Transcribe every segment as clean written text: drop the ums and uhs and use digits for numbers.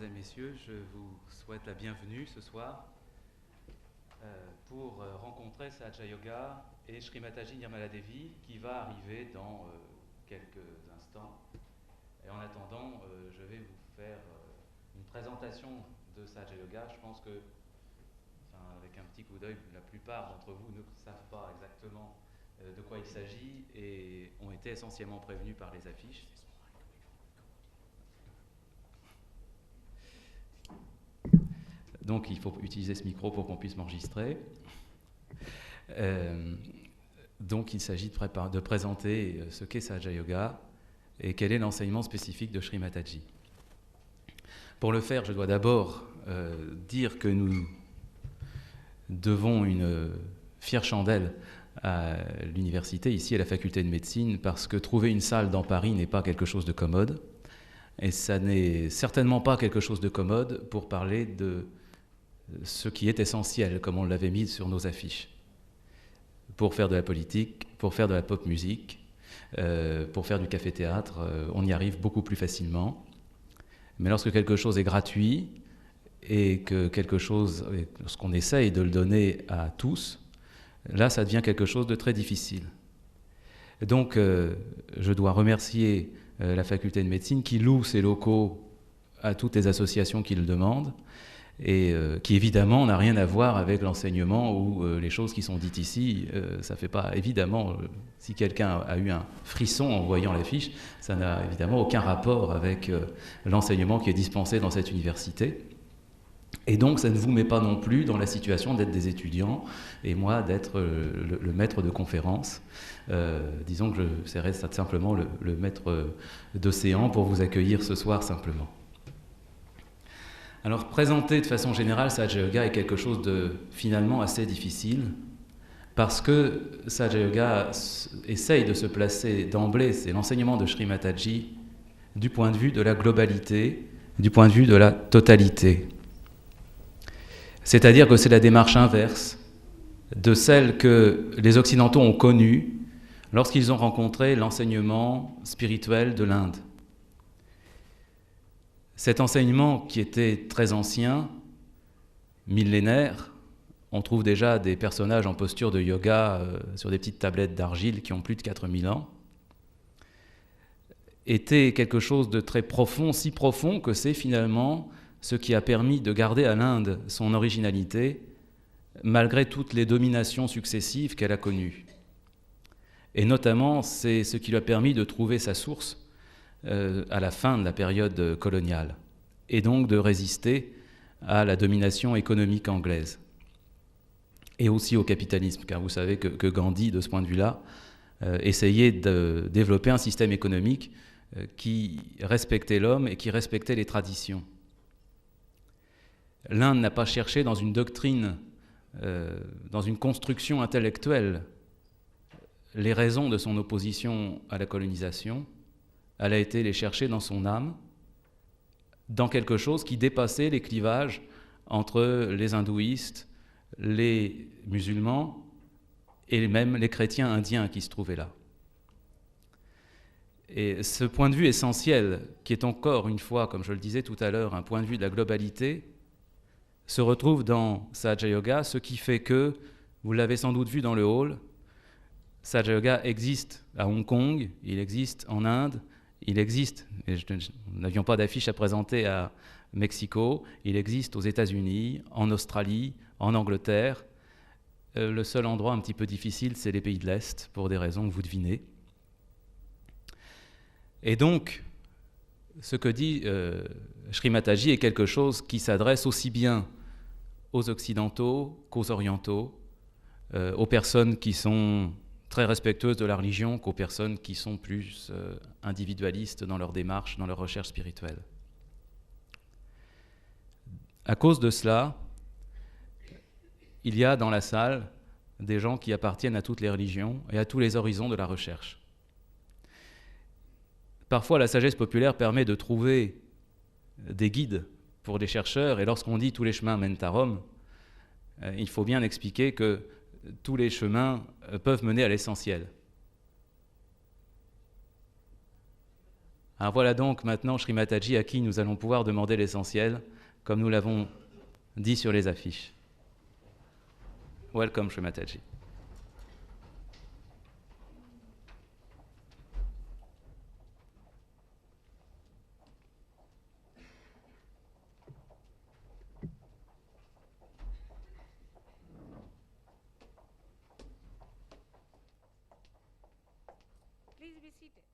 mesdemoiselles, messieurs, je vous souhaite la bienvenue ce soir pour rencontrer Sahaja Yoga et Srimataji Nirmala Devi qui va arriver dans quelques instants. Et en attendant, je vais vous faire une présentation de Sahaja Yoga. Je pense que, avec un petit coup d'œil, la plupart d'entre vous ne savent pas exactement de quoi il s'agit et ont été essentiellement prévenus par les affiches. Donc il faut utiliser ce micro pour qu'on puisse m'enregistrer. Donc il s'agit de présenter ce qu'est Sahaja Yoga et quel est l'enseignement spécifique de Srimataji. Pour le faire, je dois d'abord dire que nous devons une fière chandelle à l'université, ici à la faculté de médecine, parce que trouver une salle dans Paris n'est pas quelque chose de commode. Et ça n'est certainement pas quelque chose de commode pour parler de ce qui est essentiel, comme on l'avait mis sur nos affiches. Pour faire de la politique, pour faire de la pop musique, pour faire du café-théâtre, on y arrive beaucoup plus facilement. Mais lorsque quelque chose est gratuit et que lorsqu'on essaye de le donner à tous, là, ça devient quelque chose de très difficile. Donc, je dois remercier la faculté de médecine qui loue ses locaux à toutes les associations qui le demandent et qui, évidemment, n'a rien à voir avec l'enseignement ou les choses qui sont dites ici. Ça ne fait pas, évidemment, si quelqu'un a eu un frisson en voyant l'affiche, ça n'a évidemment aucun rapport avec l'enseignement qui est dispensé dans cette université. Et donc, ça ne vous met pas non plus dans la situation d'être des étudiants et moi d'être le maître de conférence. Disons que je serai simplement le maître d'océan pour vous accueillir ce soir simplement. Alors, présenter de façon générale Sahaja Yoga est quelque chose de finalement assez difficile parce que Sahaja Yoga essaye de se placer d'emblée, c'est l'enseignement de Srimataji, du point de vue de la globalité, du point de vue de la totalité. C'est-à-dire que c'est la démarche inverse de celle que les Occidentaux ont connue lorsqu'ils ont rencontré l'enseignement spirituel de l'Inde. Cet enseignement qui était très ancien, millénaire, on trouve déjà des personnages en posture de yoga sur des petites tablettes d'argile qui ont plus de 4000 ans, était quelque chose de très profond, si profond que c'est finalement ce qui a permis de garder à l'Inde son originalité, malgré toutes les dominations successives qu'elle a connues. Et notamment, c'est ce qui lui a permis de trouver sa source à la fin de la période coloniale, et donc de résister à la domination économique anglaise, et aussi au capitalisme, car vous savez que Gandhi, de ce point de vue-là, essayait de développer un système économique qui respectait l'homme et qui respectait les traditions. L'Inde n'a pas cherché dans une doctrine, dans une construction intellectuelle, les raisons de son opposition à la colonisation. Elle a été les chercher dans son âme, dans quelque chose qui dépassait les clivages entre les hindouistes, les musulmans et même les chrétiens indiens qui se trouvaient là. Et ce point de vue essentiel, qui est encore une fois, comme je le disais tout à l'heure, un point de vue de la globalité, se retrouve dans Sahaja Yoga, ce qui fait que, vous l'avez sans doute vu dans le hall, Sahaja Yoga existe à Hong Kong, il existe en Inde, il existe, et nous n'avions pas d'affiche à présenter à Mexico, il existe aux États-Unis, en Australie, en Angleterre. Le seul endroit un petit peu difficile, c'est les pays de l'Est, pour des raisons que vous devinez. Et donc, ce que dit Srimataji est quelque chose qui s'adresse aussi bien aux Occidentaux qu'aux Orientaux, aux personnes qui sont très respectueuses de la religion qu'aux personnes qui sont plus individualistes dans leur démarche, dans leur recherche spirituelle. À cause de cela, il y a dans la salle des gens qui appartiennent à toutes les religions et à tous les horizons de la recherche. Parfois, la sagesse populaire permet de trouver des guides pour les chercheurs, et lorsqu'on dit « tous les chemins mènent à Rome », il faut bien expliquer que tous les chemins peuvent mener à l'essentiel. Alors voilà donc maintenant Sri Mataji à qui nous allons pouvoir demander l'essentiel, comme nous l'avons dit sur les affiches. Welcome Sri Mataji. Please be seated.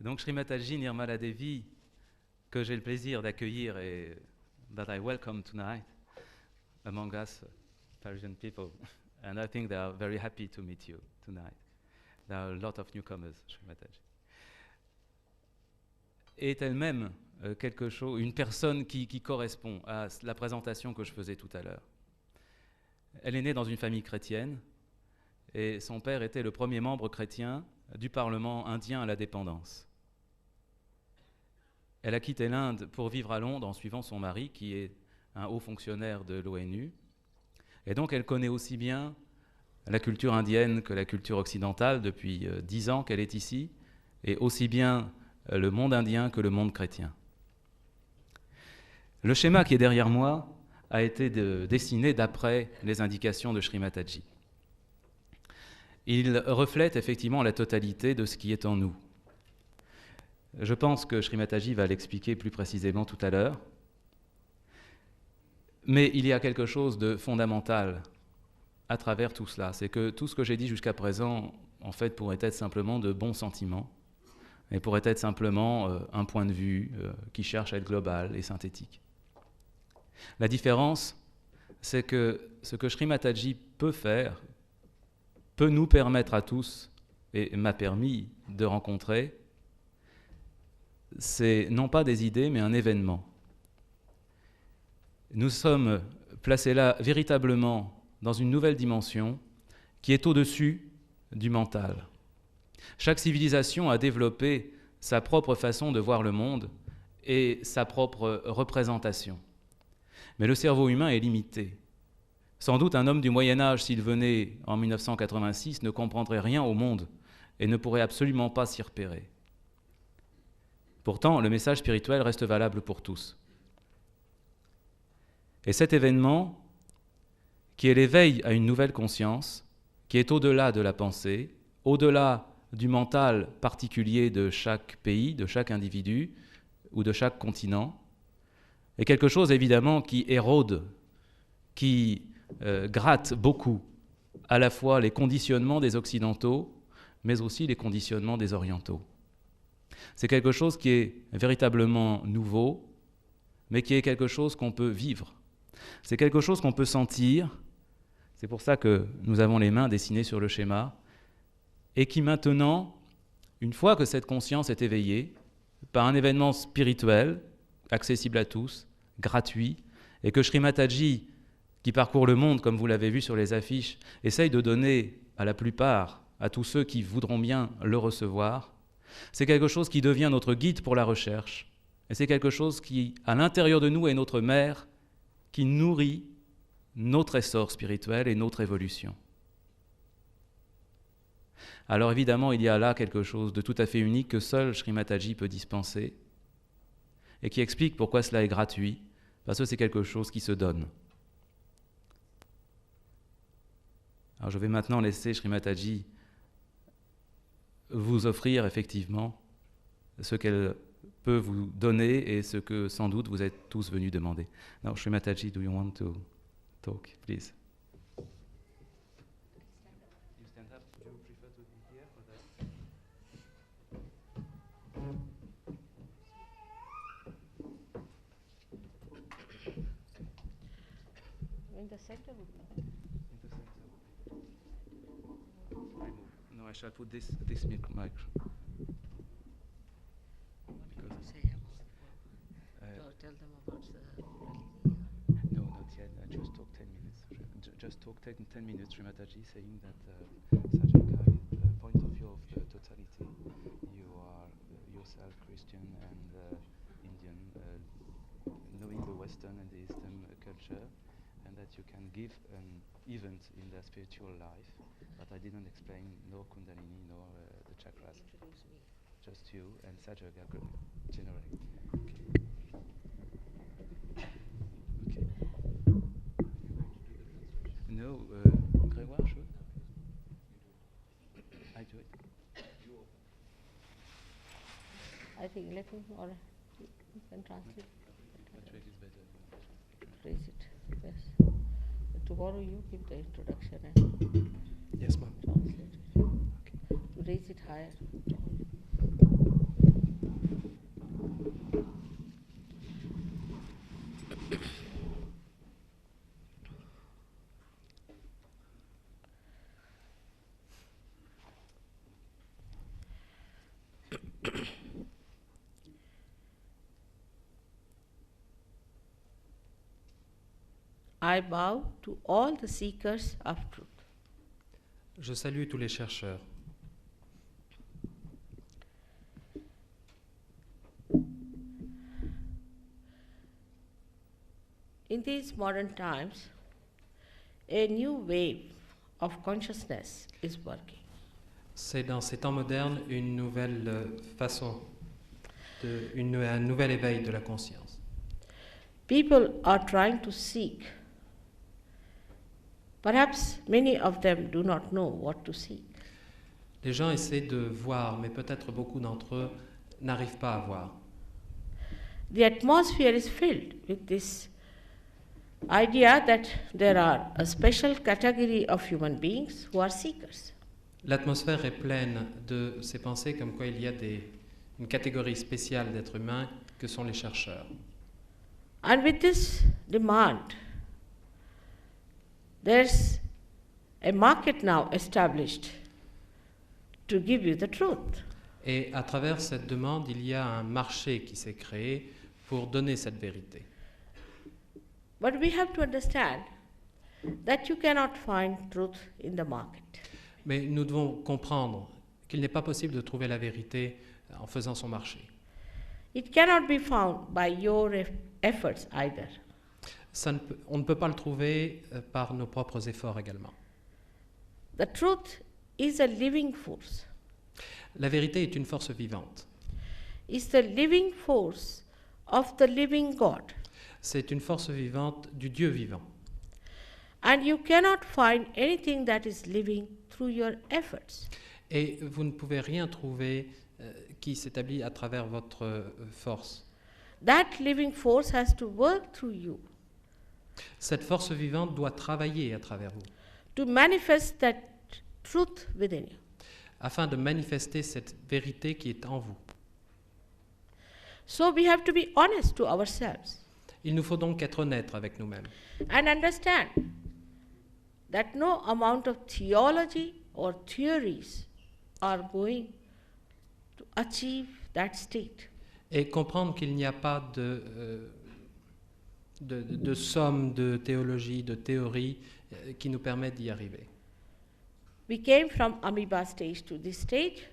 Donc Sri Mataji Nirmala Devi, que j'ai le plaisir d'accueillir et that I welcome tonight among us Parisian people, and I think they are very happy to meet you tonight. There are a lot of newcomers, Sri Mataji. Est elle-même quelque chose, une personne qui correspond à la présentation que je faisais tout à l'heure. Elle est née dans une famille chrétienne et son père était le premier membre chrétien du Parlement indien à la dépendance. Elle a quitté l'Inde pour vivre à Londres en suivant son mari, qui est un haut fonctionnaire de l'ONU. Et donc elle connaît aussi bien la culture indienne que la culture occidentale depuis 10 ans qu'elle est ici, et aussi bien le monde indien que le monde chrétien. Le schéma qui est derrière moi a été dessiné d'après les indications de Sri Mataji. Il reflète effectivement la totalité de ce qui est en nous. Je pense que Sri Mataji va l'expliquer plus précisément tout à l'heure. Mais il y a quelque chose de fondamental à travers tout cela. C'est que tout ce que j'ai dit jusqu'à présent, en fait, pourrait être simplement de bons sentiments et pourrait être simplement un point de vue qui cherche à être global et synthétique. La différence, c'est que ce que Sri Mataji peut faire, peut nous permettre à tous, et m'a permis de rencontrer, c'est non pas des idées, mais un événement. Nous sommes placés là véritablement dans une nouvelle dimension qui est au-dessus du mental. Chaque civilisation a développé sa propre façon de voir le monde et sa propre représentation. Mais le cerveau humain est limité. Sans doute un homme du Moyen-Âge, s'il venait en 1986, ne comprendrait rien au monde et ne pourrait absolument pas s'y repérer. Pourtant, le message spirituel reste valable pour tous. Et cet événement, qui est l'éveil à une nouvelle conscience, qui est au-delà de la pensée, au-delà du mental particulier de chaque pays, de chaque individu ou de chaque continent, est quelque chose évidemment qui érode, qui gratte beaucoup à la fois les conditionnements des Occidentaux, mais aussi les conditionnements des Orientaux. C'est quelque chose qui est véritablement nouveau, mais qui est quelque chose qu'on peut vivre. C'est quelque chose qu'on peut sentir, c'est pour ça que nous avons les mains dessinées sur le schéma, et qui maintenant, une fois que cette conscience est éveillée, par un événement spirituel, accessible à tous, gratuit, et que Sri Mataji, qui parcourt le monde, comme vous l'avez vu sur les affiches, essaye de donner à la plupart, à tous ceux qui voudront bien le recevoir, c'est quelque chose qui devient notre guide pour la recherche, et c'est quelque chose qui, à l'intérieur de nous, est notre mère, qui nourrit notre essor spirituel et notre évolution. Alors évidemment, il y a là quelque chose de tout à fait unique que seul Sri Mataji peut dispenser, et qui explique pourquoi cela est gratuit, parce que c'est quelque chose qui se donne. Alors je vais maintenant laisser Sri Mataji vous offrir effectivement ce qu'elle peut vous donner et ce que sans doute vous êtes tous venus demander. Now, Sri Mataji, do you want to talk, please? You stand up. Do you prefer to be here or there? In the center would be. No, I shall put this mic. Tell them about the No, not yet. I just talked 10 minutes. Just talk 10 minutes, Sri Mataji, saying that Sajaga is point of view of the totality, you are yourself Christian and Indian, knowing the Western and the Eastern culture, and that you can give an event in the spiritual life. But I didn't explain nor Kundalini nor the chakras. Introduce me. Just you and Sajaga generally. Okay. No, Grégoire should. I do it. I think let him or you can translate. Patrick is better. Raise it. Yes. Tomorrow you give the introduction and Yes, ma'am. translate it. To raise it higher. I bow to all the seekers of truth. Je salue tous les chercheurs. In these modern times, a new wave of consciousness is working. C'est dans ces temps modernes une nouvelle façon, un nouvel éveil de la conscience. People are trying to seek. Perhaps many of them do not know what to seek. Les gens essaient de voir, mais peut-être beaucoup d'entre eux n'arrivent pas à voir. The atmosphere is filled with this idea that there are a special category of human beings who are seekers. L'atmosphère est pleine de ces pensées comme quoi il y a une catégorie spéciale d'êtres humains que sont les chercheurs. And with this demand, there's a market now established to give you the truth. Et à travers cette demande, il y a un marché qui s'est créé pour donner cette vérité. But we have to understand that you cannot find truth in the market. Mais nous devons comprendre qu'il n'est pas possible de trouver la vérité en faisant son marché. It cannot be found by your efforts either. On ne peut pas le trouver par nos propres efforts également. The truth is a living force. La vérité est une force vivante. It's the living force of the living God. C'est une force vivante du Dieu vivant. And you cannot find anything that is living through your efforts. Et vous ne pouvez rien trouver qui s'établit à travers votre force. That living force has to work through you Cette force vivante doit travailler à travers vous, to manifest that truth within you. afin de manifester cette vérité qui est en vous. So we have to be honest to ourselves Il nous faut donc être honnêtes avec nous-mêmes and understand that no amount of theology or theories are going to achieve that state. et comprendre qu'il n'y a pas de somme de théologie, de théorie qui nous permettent d'y arriver. We came from amoeba stage to this stage,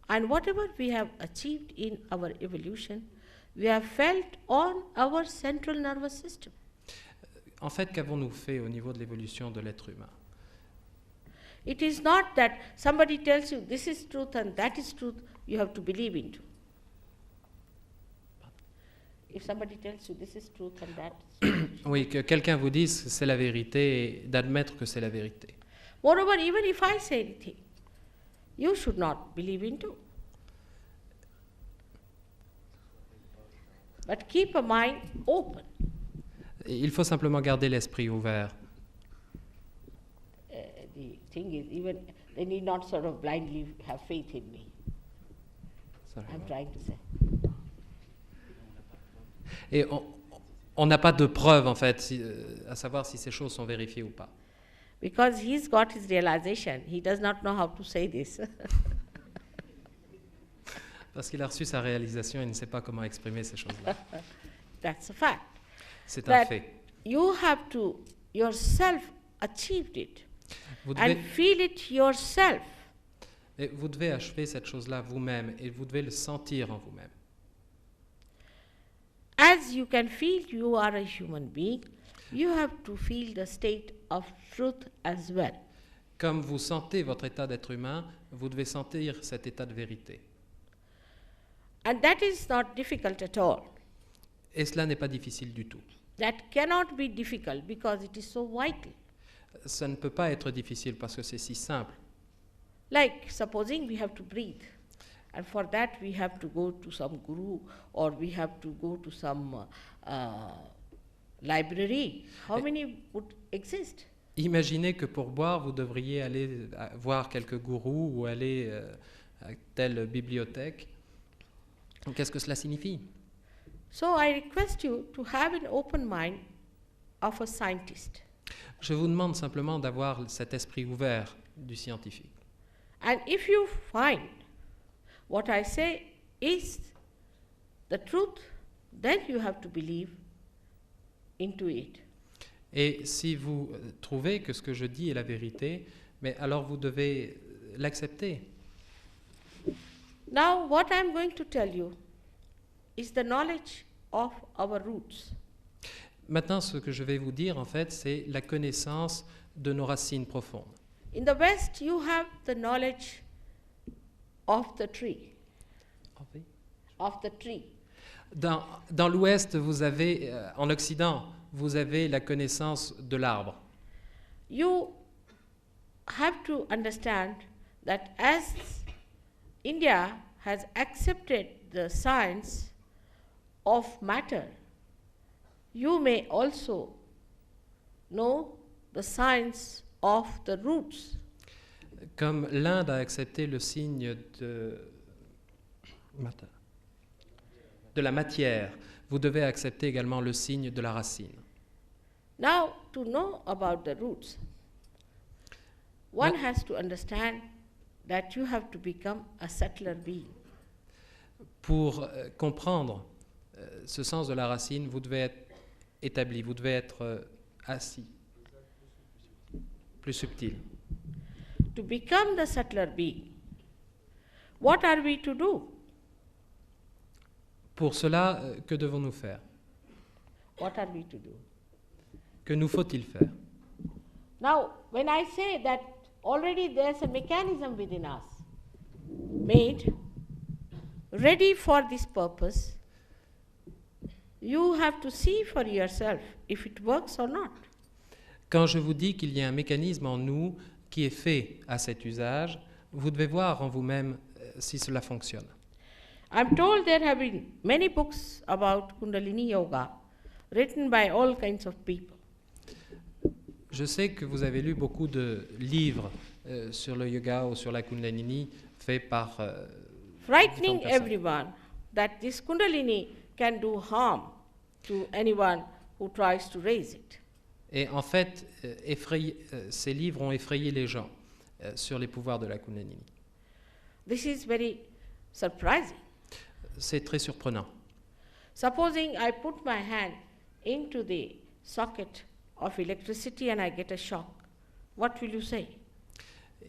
and whatever we have achieved in our evolution, we have felt on our central nervous system. En fait, qu'avons-nous fait au niveau de l'évolution de l'être humain? It is not that somebody tells you this is truth and that is truth, you have to believe into. If somebody tells you this is truth and that is truth. Oui, que quelqu'un vous dise que c'est la vérité et d'admettre que c'est la vérité. Moreover, even if I say anything, you should not believe into. But keep a mind open. Il faut simplement garder l'esprit ouvert. The thing is, even they need not sort of blindly have faith in me. Sorry. I'm trying to say. Et on n'a pas de preuve, en fait, à savoir si ces choses sont vérifiées ou pas. Because he's got his realization, he does not know how to say this. Parce qu'il a reçu sa réalisation, il ne sait pas comment exprimer ces choses-là. That's a fact. C'est un That fait. you have to yourself achieved it Vous and devez, feel it yourself Et vous devez achever cette chose-là vous-même et vous devez le sentir en vous-même. As you can feel you are a human being, you have to feel the state of truth as well. Comme vous sentez votre état d'être humain, vous devez sentir cet état de vérité. And that is not difficult at all. Et cela n'est pas difficile du tout. That cannot be difficult because it is so vital. Ça ne peut pas être difficile parce que c'est si simple. Like supposing we have to breathe, and for that we have to go to some guru or we have to go to some library. How many would exist? Imaginez que pour boire, vous devriez aller voir quelques gourous ou aller à telle bibliothèque. Qu'est-ce que cela signifie? So I request you to have an open mind of a scientist. Je vous demande simplement d'avoir cet esprit ouvert du scientifique. And if you find what I say is the truth, then you have to believe into it. Et si vous trouvez que ce que je dis est la vérité, mais alors vous devez l'accepter. Now, what I'm going to tell you is the knowledge of our roots. Maintenant, ce que je vais vous dire, en fait, c'est la connaissance de nos racines profondes. In the West, you have the knowledge of the tree, of the tree. Dans l'Ouest, vous avez, en Occident, vous avez la connaissance de l'arbre. You have to understand that as India has accepted the science of matter, you may also know the science of the roots. Comme l'Inde a accepté le signe de la matière, vous devez accepter également le signe de la racine. Now, to know about the roots, one has to understand that you have to become a settler being. Pour comprendre ce sens de la racine, vous devez être établi, vous devez être assis, plus subtil. To become the settler being, what are we to do? Pour cela, que devons-nous faire? What are we to do? Que nous faut-il faire? Now, when I say that already there's a mechanism within us made ready for this purpose, you have to see for yourself if it works or not. Quand je vous dis qu'il y a un mécanisme en nous qui est fait à cet usage, vous devez voir en vous-même si cela fonctionne. I'm told there have been many books about Kundalini Yoga written by all kinds of people. Je sais que vous avez lu beaucoup de livres sur le yoga ou sur la Kundalini faits par Frightening différentes personnes. everyone that this Kundalini can do harm to anyone who tries to raise it. Et en fait, ces livres ont effrayé les gens sur les pouvoirs de la Kundalini. This is very surprising. C'est très surprenant. Supposing I put my hand into the socket of electricity and I get a shock, what will you say?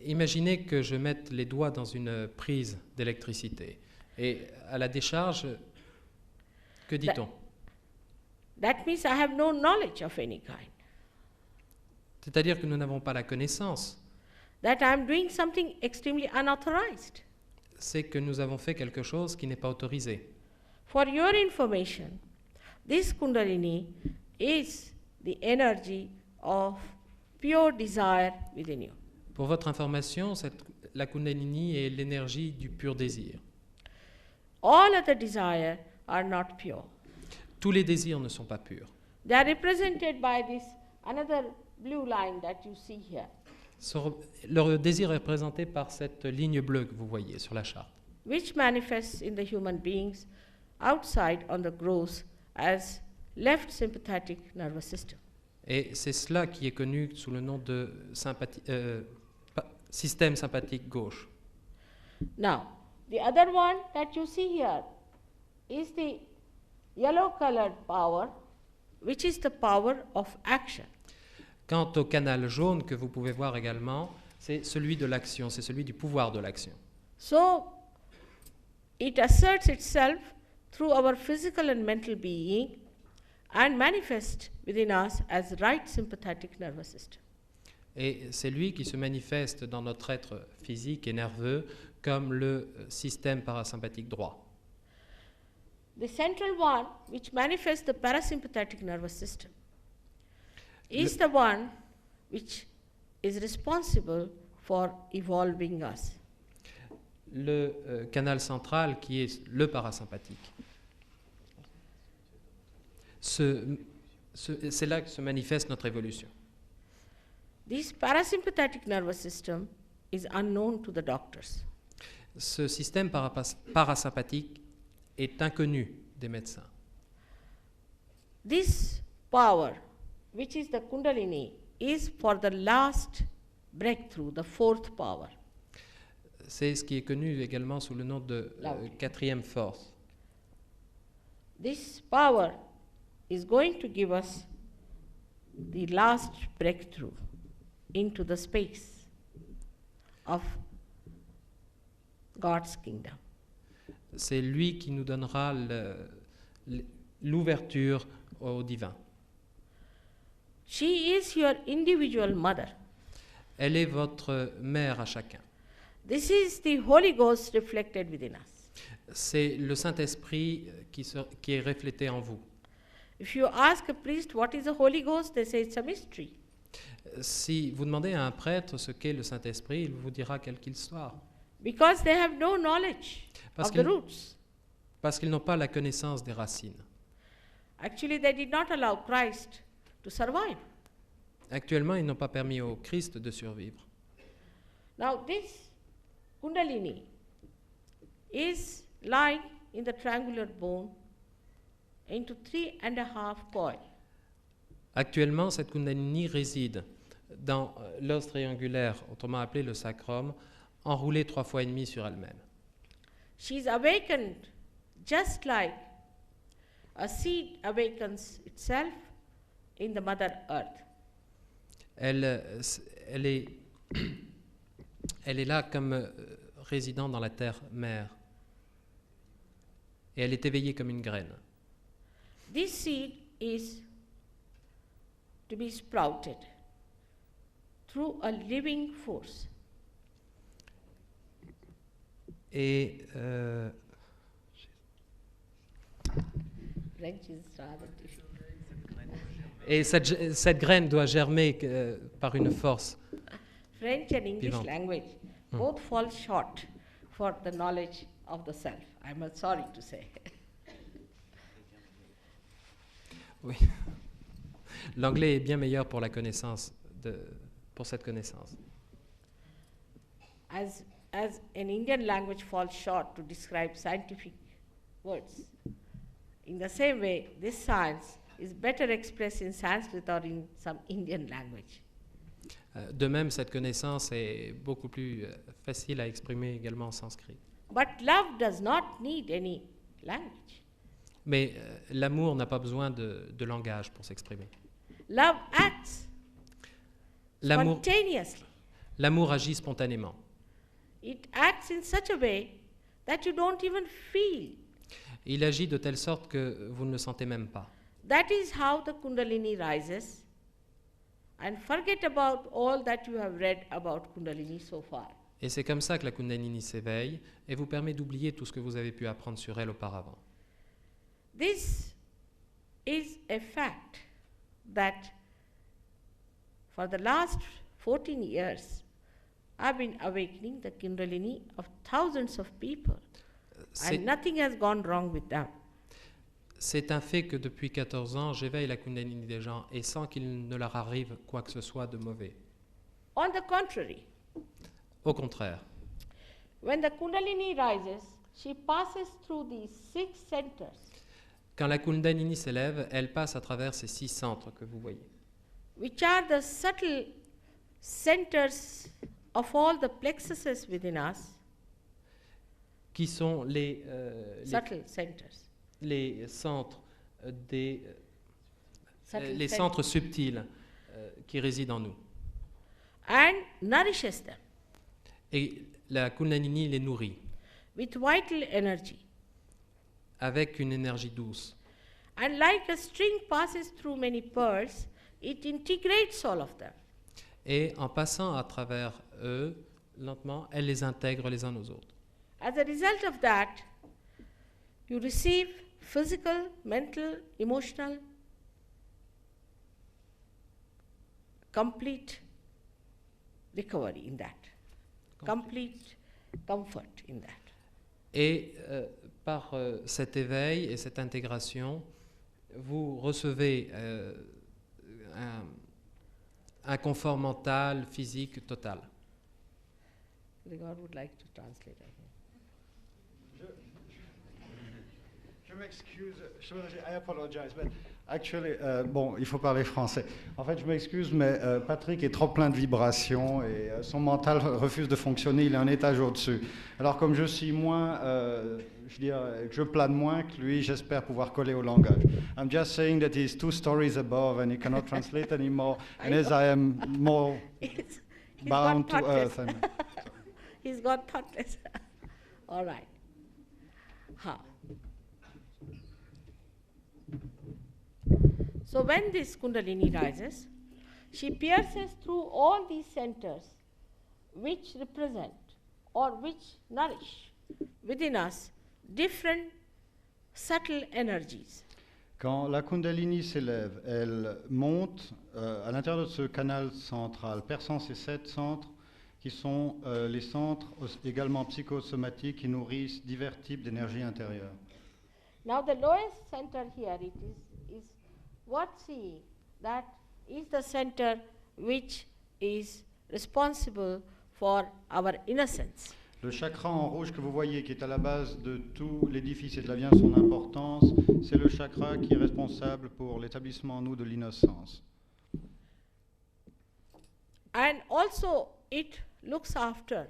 Imaginez que je mette les doigts dans une prise d'électricité et à la décharge, que dit-on? That means I have no knowledge of any kind. C'est-à-dire que nous n'avons pas la connaissance. That I am doing something extremely unauthorized. C'est que nous avons fait quelque chose qui n'est pas autorisé. For your information, this Kundalini is the energy of pure desire within you. Pour votre information, la Kundalini est l'énergie du pur désir. All other desires are not pure. Tous les désirs ne sont pas purs. They are represented by this another blue line that you see here. Leur désir est représenté par cette ligne bleue que vous voyez sur la charte, Which manifests in the human beings outside on the gross as left sympathetic nervous system. et c'est cela qui est connu sous le nom de système sympathique gauche. Now, the other one that you see here is the yellow colored power, which is the power of action. Quant au canal jaune que vous pouvez voir également, c'est celui de l'action, c'est celui du pouvoir de l'action. So it asserts itself through our physical and mental being and manifests within us as right sympathetic nervous system. Et c'est lui qui se manifeste dans notre être physique et nerveux comme le système parasympathique droit. The central one, which manifests the parasympathetic nervous system, is the one which is responsible for evolving us. Le canal central qui est le parasympathique. C'est là que se manifeste notre évolution. This parasympathetic nervous system is unknown to the doctors. Ce système parasympathique est inconnu des médecins. This power, which is the Kundalini, is for the last breakthrough, the fourth power. C'est ce qui est connu également sous le nom de quatrième force. This power is going to give us the last breakthrough into the space of God's kingdom. C'est lui qui nous donnera l'ouverture au divin. She is your individual mother. Elle est votre mère à chacun. This is the Holy Ghost reflected within us. C'est le Saint-Esprit qui est reflété en vous. If you ask a priest what is the Holy Ghost, they say it's a mystery. Si vous demandez à un prêtre ce qu'est le Saint-Esprit, il vous dira quel qu'il soit. Because they have no knowledge of the roots. Parce qu'ils n'ont pas la connaissance des racines. Actually, they did not allow Christ to survive. Actuellement, ils n'ont pas permis au Christ de survivre. Now, this Kundalini is lying in the triangular bone into 3.5 coils. Actuellement, cette Kundalini réside dans l'os triangulaire, autrement appelé le sacrum, enroulé 3 fois et demi sur elle-même. She is awakened just like a seed awakens itself in the Mother Earth. Elle est là comme résidant dans la terre mère. Et elle est éveillée comme une graine. This seed is to be sprouted through a living force. Et French is rather difficult. Et cette graine doit germer par une force. French and English Vivante. language both fall short for the knowledge of the self. I'm sorry to say. Oui. L'anglais est bien meilleur pour la connaissance, pour cette connaissance. As an Indian language falls short to describe scientific words, in the same way, this science is better expressed in Sanskrit or in some Indian language. De même, cette connaissance est beaucoup plus facile à exprimer également en sanskrit. But love does not need any language. Mais l'amour n'a pas besoin de langage pour s'exprimer. Love acts L'amour spontaneously. agit spontanément. It acts in such a way that you don't even feel. Il agit de telle sorte que vous ne le sentez même pas. That is how the Kundalini rises. And forget about all that you have read about Kundalini so far. Et c'est comme ça que la Kundalini s'éveille et vous permet d'oublier tout ce que vous avez pu apprendre sur elle auparavant. This is a fact that for the last 14 years, I've been awakening the Kundalini of thousands of people, and nothing has gone wrong with them. C'est un fait que depuis 14 ans, j'éveille la Kundalini des gens et sans qu'il ne leur arrive quoi que ce soit de mauvais. On the contrary, Au contraire, when the Kundalini rises, she passes through these 6 centers, quand la Kundalini s'élève, elle passe à travers ces 6 centres que vous voyez, which are the subtle centers of all the plexuses within us, qui sont subtle centers. les centres, Subtle les centers. centres subtils qui résident en nous. And nourishes them. Et la Kundalini les nourrit with vital energy. avec une énergie douce. And like a string passes through many pearls, it integrates all of them. Et en passant à travers eux, lentement, elle les intègre les uns aux autres. As a result of that, you receive physical, mental, emotional, complete recovery in that, complete comfort in that. Et par cet éveil et cette intégration, vous recevez un confort mental, physique total. Rigor would like to translate. Je m'excuse, I apologize, but actually, bon, il faut parler français. En fait, je m'excuse, mais Patrick est trop plein de vibrations et son mental refuse de fonctionner, il est un étage au-dessus. Alors, comme je suis moins, je plane moins que lui, j'espère pouvoir coller au langage. I'm just saying that he's 2 stories above and he cannot translate anymore, and as I am more He's bound got to thoughtless. earth. He's got thoughtless. All right. So when this Kundalini rises, she pierces through all these centers which represent or which nourish within us different subtle energies. Quand la Kundalini s'élève, elle monte à l'intérieur de ce canal central, perçant ces 7 centres qui sont les centres également psychosomatiques qui nourrissent divers types d'énergie intérieure. Now the lowest center here is what seeing that is the center which is responsible for our innocence. Le chakra en rouge que vous voyez, qui est à la base de tout l'édifice et de la son importance, c'est le chakra qui est responsable pour l'établissement en nous de l'innocence. And also it looks after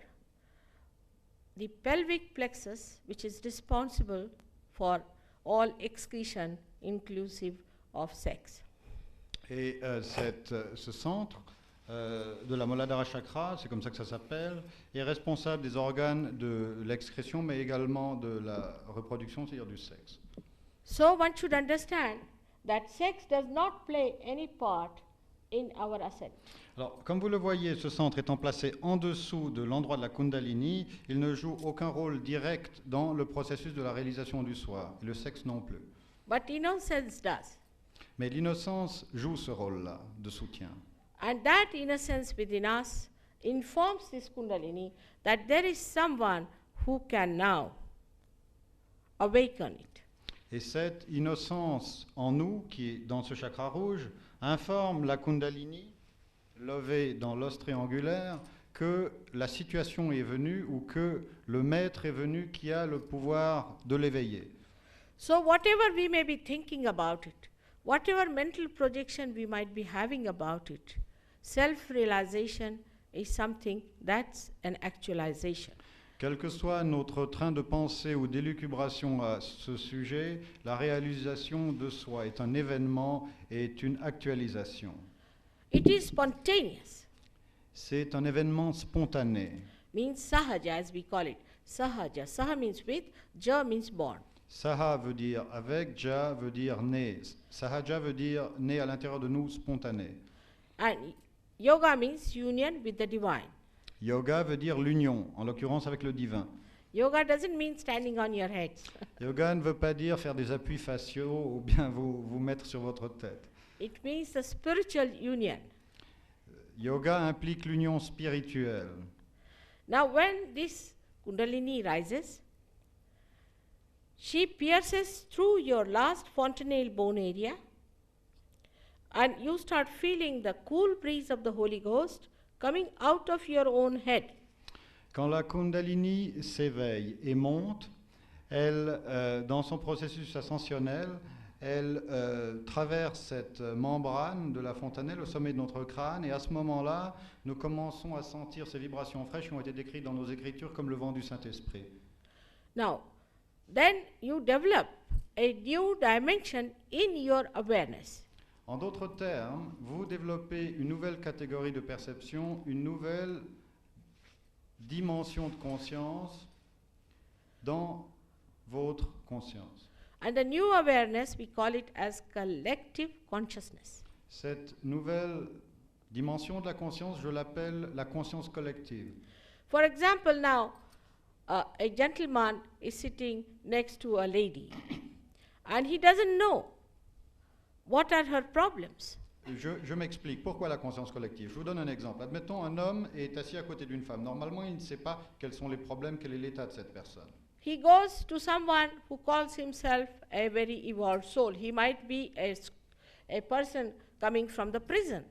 the pelvic plexus, which is responsible for all excretion inclusive of sex. Et ce centre de la Muladhara chakra, c'est comme ça que ça s'appelle, est responsable des organes de l'excrétion, mais également de la reproduction, c'est-à-dire du sexe. So one should understand that sex does not play any part in our ascent. Alors, comme vous le voyez, ce centre étant placé en dessous de l'endroit de la Kundalini, il ne joue aucun rôle direct dans le processus de la réalisation du soi, et le sexe non plus. But innocence does. Mais l'innocence joue ce rôle-là de soutien. And that innocence within us informs this Kundalini that there is someone who can now awaken it. Et cette innocence en nous, qui est dans ce chakra rouge, informe la Kundalini, levée dans l'os triangulaire, que la situation est venue ou que le maître est venu qui a le pouvoir de l'éveiller. So whatever we may be thinking about it, whatever mental projection we might be having about it, self-realization is something that's an actualization. Quel que soit notre train de pensée ou d'élucubration à ce sujet, la réalisation de soi est un événement et est une actualisation. It is spontaneous, C'est un événement spontané. means sahaja as we call it. Sahaja. Saha means with, ja means born. Saha veut dire avec, ja veut dire né. Sahaja veut dire né à l'intérieur de nous, spontané. And yoga means union with the divine. Yoga veut dire l'union, en l'occurrence avec le divin. Yoga doesn't mean standing on your heads. Yoga ne veut pas dire faire des appuis faciaux ou bien vous mettre sur votre tête. It means the spiritual union. Yoga implique l'union spirituelle. Now when this Kundalini rises, she pierces through your last fontanelle bone area and you start feeling the cool breeze of the Holy Ghost coming out of your own head. Quand la Kundalini s'éveille et monte, elle, dans son processus ascensionnel, elle traverse cette membrane de la fontanelle au sommet de notre crâne et à ce moment-là, nous commençons à sentir ces vibrations fraîches qui ont été décrites dans nos écritures comme le vent du Saint-Esprit. Now, then you develop a new dimension in your awareness. En d'autres termes, vous développez une nouvelle catégorie de perception, une nouvelle dimension de conscience dans votre conscience. And the new awareness, we call it as collective consciousness. Cette nouvelle dimension de la conscience, je l'appelle la conscience collective. For example, now, a gentleman is sitting next to a lady, and he doesn't know what are her problems. Je m'explique. Pourquoi la conscience collective? Je vous donne un exemple. Admettons, un homme est assis à côté d'une femme. Normalement, il ne sait pas quels sont les problèmes, quel est l'état de cette personne. He goes to someone who calls himself a very evolved soul. He might be a person coming from the prison.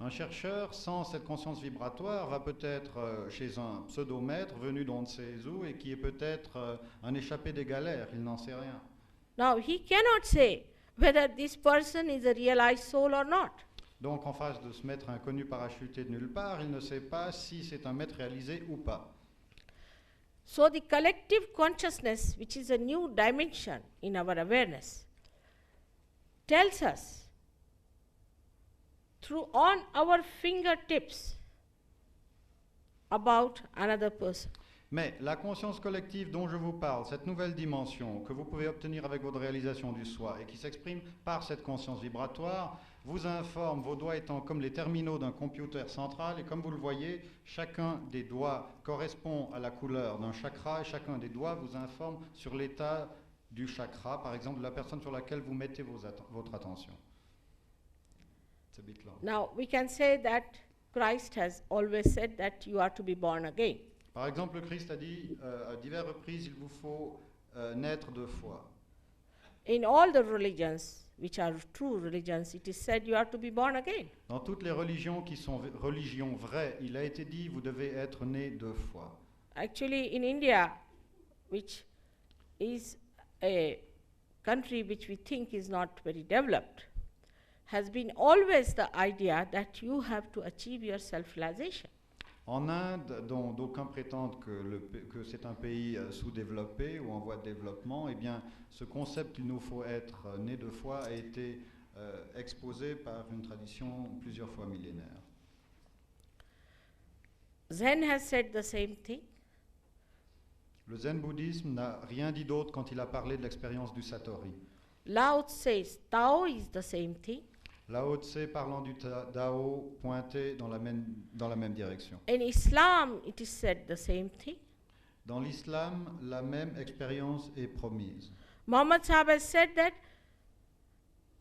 Un chercheur sans cette conscience vibratoire va peut-être chez un pseudomètre venu d'on ne sait où et qui est peut-être un échappé des galères. Il n'en sait rien. Now, he cannot say whether this person is a realized soul or not. Donc, en face de ce maître inconnu parachuté de nulle part, il ne sait pas si c'est un maître réalisé ou pas. So the collective consciousness, which is a new dimension in our awareness, tells us through on our fingertips about another person. Mais la conscience collective dont je vous parle, cette nouvelle dimension que vous pouvez obtenir avec votre réalisation du soi et qui s'exprime par cette conscience vibratoire, vous informe, vos doigts étant comme les terminaux d'un computer central, et comme vous le voyez, chacun des doigts correspond à la couleur d'un chakra, et chacun des doigts vous informe sur l'état du chakra, par exemple de la personne sur laquelle vous mettez votre attention. It's a bit long. Now, we can say that Christ has always said that you are to be born again. Par exemple, le Christ a dit à diverses reprises, il vous faut naître deux fois. In all the religions, which are true religions, it is said you are to be born again. Dans toutes les religions qui sont religions vraies, il a été dit, vous devez être né deux fois. Actually, in India, which is a country which we think is not very developed, has been always the idea that you have to achieve your self-realization. En Inde, dont d'aucuns prétendent que c'est un pays sous-développé ou en voie de développement, eh bien, ce concept qu'il nous faut être né deux fois a été exposé par une tradition plusieurs fois millénaire. Zen has said the same thing. Le zen bouddhisme n'a rien dit d'autre quand il a parlé de l'expérience du Satori. Lao says Tao is the same thing. Lao Tse, parlant du Tao, pointait dans la même direction. In Islam, it is said the same thing. Dans l'islam, la même expérience est promise. Muhammad Sahib has said that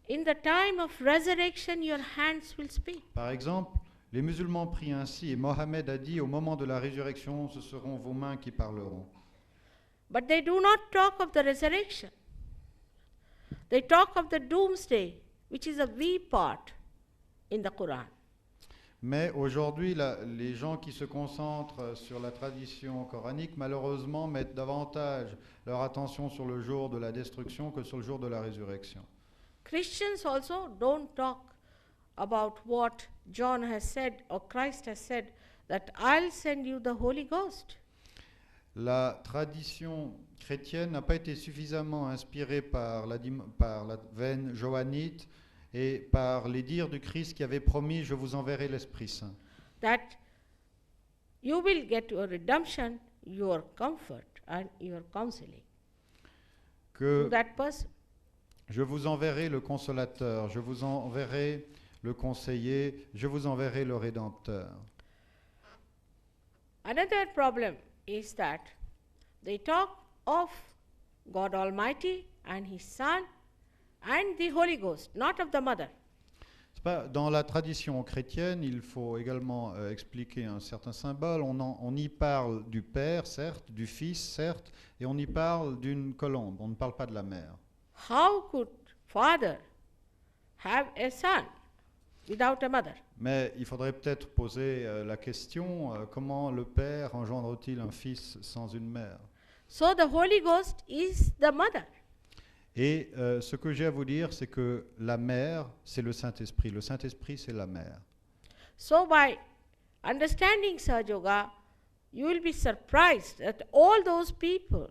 in the time of resurrection, your hands will speak. Par exemple, les musulmans prient ainsi, et Mohammed a dit, au moment de la résurrection, ce seront vos mains qui parleront. But they do not talk of the resurrection. They talk of the doomsday, which is a wee part in the Quran. Mais aujourd'hui, les gens qui se concentrent sur la tradition coranique, malheureusement, mettent davantage leur attention sur le jour de la destruction que sur le jour de la résurrection. Christians also don't talk about what John has said or Christ has said, that I'll send you the Holy Ghost. La tradition chrétienne n'a pas été suffisamment inspirée par la veine johannite et par les dires du Christ qui avait promis « Je vous enverrai l'Esprit Saint ». That you will get your redemption, your comfort and your counseling Que to that person. je vous enverrai le consolateur, je vous enverrai le conseiller, je vous enverrai le rédempteur. Another problem is that they talk of God Almighty and His Son and the Holy Ghost, not of the mother. Dans la tradition chrétienne, il faut également expliquer un certain symbole. On y parle du Père, certes, du Fils, certes, et on y parle d'une colombe. On ne parle pas de la mère. How could father have a son without a mother? Mais il faudrait peut-être poser la question, comment le Père engendre-t-il un Fils sans une mère? So the Holy Ghost is the mother. Et ce que j'ai à vous dire, c'est que la mère, c'est le Saint-Esprit. Le Saint-Esprit, c'est la mère. So by understanding Sahaja Yoga, you will be surprised that all those people,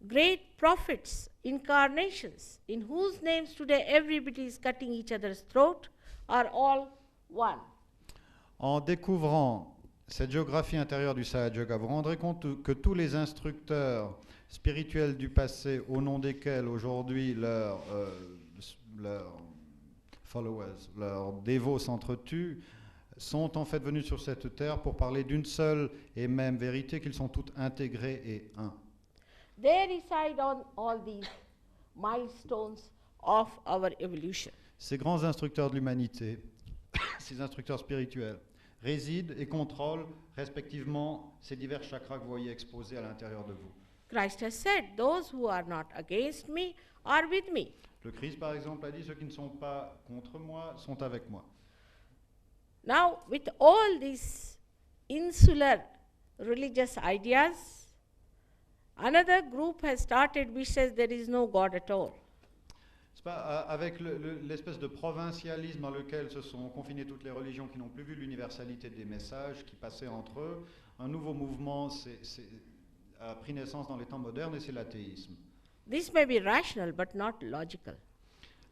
great prophets, incarnations, in whose names today everybody is cutting each other's throat, are all one. En découvrant cette géographie intérieure du Sahaja Yoga, vous rendrez compte que tous les instructeurs spirituels du passé, au nom desquels aujourd'hui leurs followers, leurs dévots s'entretuent, sont en fait venus sur cette terre pour parler d'une seule et même vérité, qu'ils sont tous intégrés et un. They reside on all these milestones of our evolution. Ces grands instructeurs de l'humanité, ces instructeurs spirituels, résident et contrôlent respectivement ces divers chakras que vous voyez exposés à l'intérieur de vous. Christ has said, those who are not against me are with me. Le Christ, par exemple, a dit, ceux qui ne sont pas contre moi sont avec moi. Now, with all these insular religious ideas, another group has started which says there is no God at all. C'est pas, avec l'espèce de provincialisme dans lequel se sont confinées toutes les religions qui n'ont plus vu l'universalité des messages qui passaient entre eux, un nouveau mouvement a pris naissance dans les temps modernes et c'est l'athéisme. This may be rational but not logical.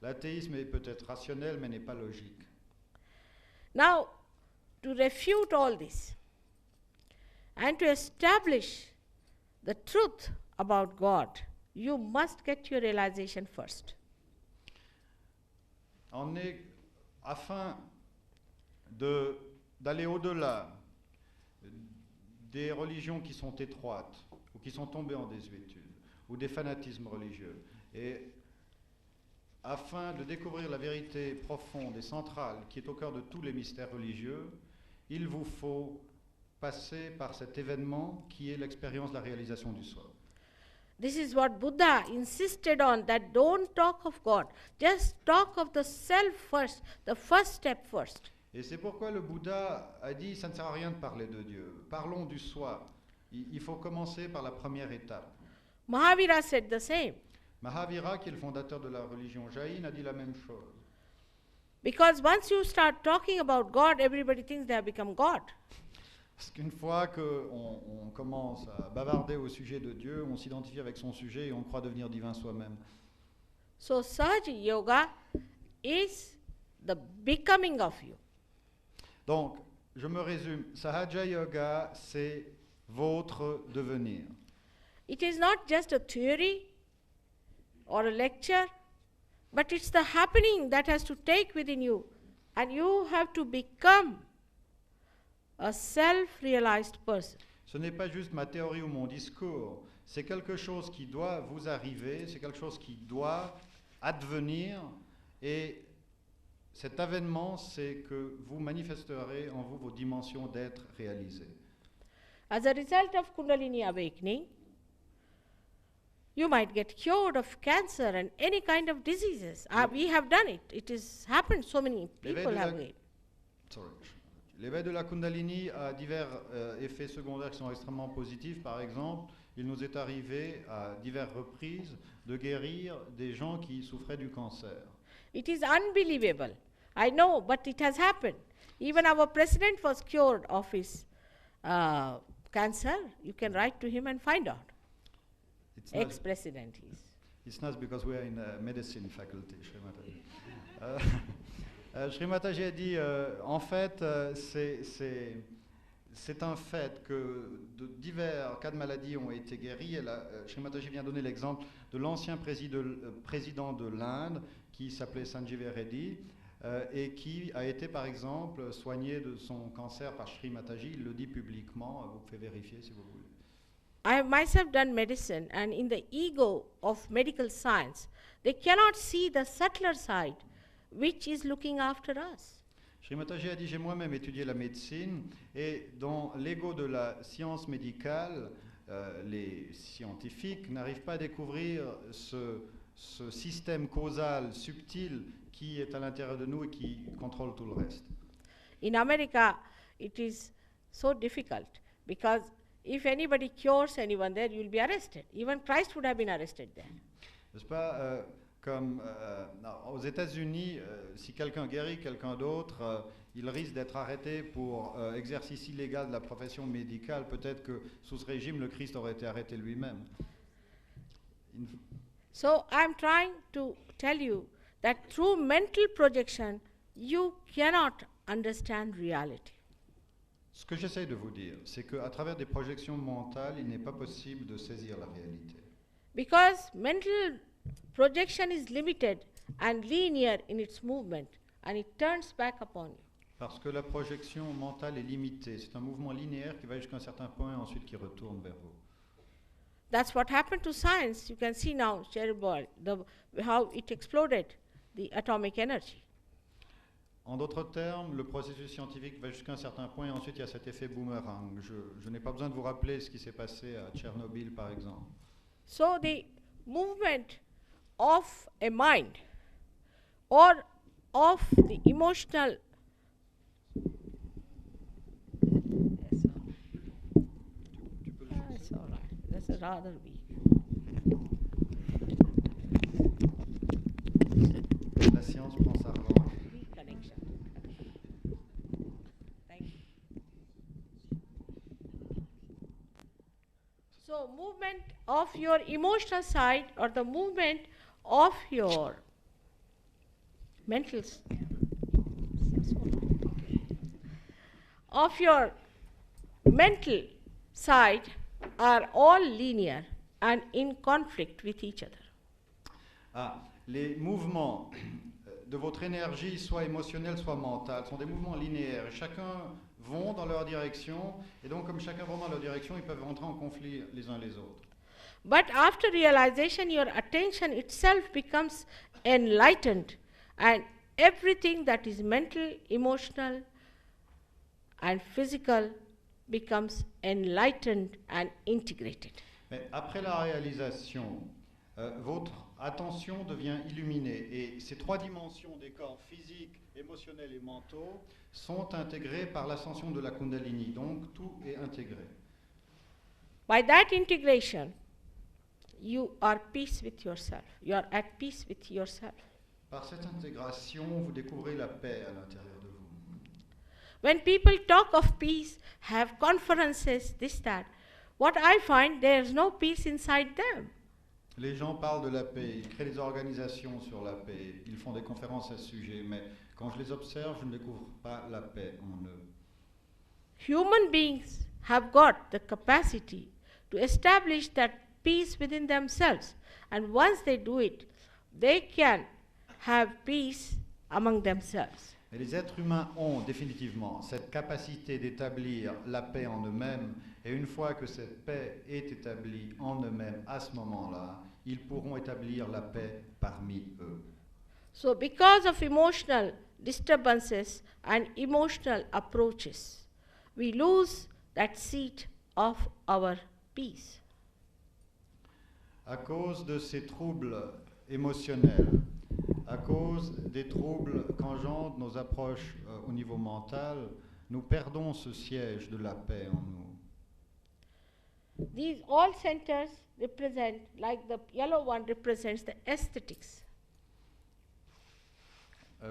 L'athéisme est peut-être rationnel mais n'est pas logique. Now, to refute all this and to establish the truth about God, you must get your realization first. Afin d'aller au-delà des religions qui sont étroites ou qui sont tombées en désuétude ou des fanatismes religieux, et afin de découvrir la vérité profonde et centrale qui est au cœur de tous les mystères religieux, il vous faut passer par cet événement qui est l'expérience de la réalisation du soi. This is what Buddha insisted on, that don't talk of God, just talk of the self first, the first step first. Et c'est pourquoi le Bouddha a dit, ça ne sert à rien de parler de Dieu, parlons du soi. Il faut commencer par la première étape. Mahavira said the same. Mahavira, qui est le fondateur de la religion jaïne, a dit la même chose. Because once you start talking about God, everybody thinks they have become God. Parce qu'une fois qu'on commence à bavarder au sujet de Dieu, on s'identifie avec son sujet et on croit devenir divin soi-même. So Sahaja Yoga is the becoming of you. Donc, je me résume, Sahaja Yoga, c'est votre devenir. It is not just a theory or a lecture, but it's the happening that has to take within you, and you have to become a self-realized person. Ce n'est pas juste ma théorie ou mon discours, c'est quelque chose qui doit vous arriver, c'est quelque chose qui doit advenir, et cet avènement, c'est que vous manifesterez en vous vos dimensions d'être réalisées. As a result of Kundalini awakening, you might get cured of cancer and any kind of diseases. We have done it. It has happened. So many people have it. L'éveil de la Kundalini a divers effets secondaires qui sont extrêmement positifs. Par exemple, il nous est arrivé à diverses reprises de guérir des gens qui souffraient du cancer. It is unbelievable. I know, but it has happened. Even our president was cured of his cancer. You can write to him and find out. Ex-president he is. It's not because we are in a medicine faculty, Shri Mataji. Shri Mataji a dit, en fait, c'est un fait que de divers cas de maladies ont été guéris. Shri Mataji vient donner l'exemple de l'ancien président de l'Inde qui s'appelait Sanjeev Reddy et qui a été par exemple soigné de son cancer par Shri Mataji. Il le dit publiquement, vous pouvez vérifier si vous voulez. I have myself done medicine, and in the ego of medical science, they cannot see the subtler side, which is looking after us. Shri Mataji a dit, j'ai moi-même étudié la médecine, et dans l'ego de la science médicale, les scientifiques n'arrivent pas à découvrir ce système causal subtil qui est à l'intérieur de nous et qui contrôle tout le reste. In America, it is so difficult because if anybody cures anyone there, you will be arrested. Even Christ would have been arrested there. N'est-ce pas comme aux États-Unis, si quelqu'un guérit quelqu'un d'autre, il risque d'être arrêté pour exercice illégal de la profession médicale. Peut-être que sous ce régime, le Christ aurait été arrêté lui-même. So I'm trying to tell you that through mental projection, you cannot understand reality. Ce que j'essaye de vous dire, c'est qu'à travers des projections mentales, il n'est pas possible de saisir la réalité. Because mental projection is limited and linear in its movement, and it turns back upon you. Parce que la projection mentale est limitée. C'est un mouvement linéaire qui va jusqu'à un certain point et ensuite qui retourne vers vous. That's what happened to science. You can see now, Chernobyl, how it exploded, the atomic energy. En d'autres termes, le processus scientifique va jusqu'à un certain point et ensuite il y a cet effet boomerang. Je n'ai pas besoin de vous rappeler ce qui s'est passé à Tchernobyl, par exemple. So the movement of a mind or of the emotional it's all right. That's rather weak. La science prend sa revanche. Weak connection. Thank you. So movement of your emotional side or the movement of your mental of your mental side are all linear and in conflict with each other. Ah, les mouvements de votre énergie, soit émotionnelle, soit mentale, sont des mouvements linéaires. Chacun vont dans leur direction, et donc comme chacun va dans leur direction, ils peuvent rentrer en conflit les uns les autres. But after realization, your attention itself becomes enlightened, and everything that is mental, emotional, and physical becomes enlightened and integrated. Mais après la réalisation, votre attention devient illuminée, et ces trois dimensions des corps physiques, émotionnels et mentaux sont intégrées par l'ascension de la Kundalini, donc tout est intégré. By that integration, you are peace with yourself. You are at peace with yourself. Par cette intégration, vous découvrez la paix à l'intérieur de vous. When people talk of peace, have conferences, this, that, what I find, there is no peace inside them. Les gens parlent de la paix, ils créent des organisations sur la paix, ils font des conférences à ce sujet, mais quand je les observe, je ne découvre pas la paix en eux. Human beings have got the capacity to establish that peace within themselves, and once they do it, they can have peace among themselves. Et les êtres humains ont définitivement cette capacité d'établir la paix en eux-mêmes, et une fois que cette paix est établie en eux-mêmes, à ce moment-là, ils pourront établir la paix parmi eux. So, because of emotional disturbances and emotional approaches, we lose that seat of our peace. À cause de ces troubles émotionnels, à cause des troubles qu'engendrent nos approches au niveau mental, nous perdons ce siège de la paix en nous. These all centers represent, like the yellow one represents the aesthetics.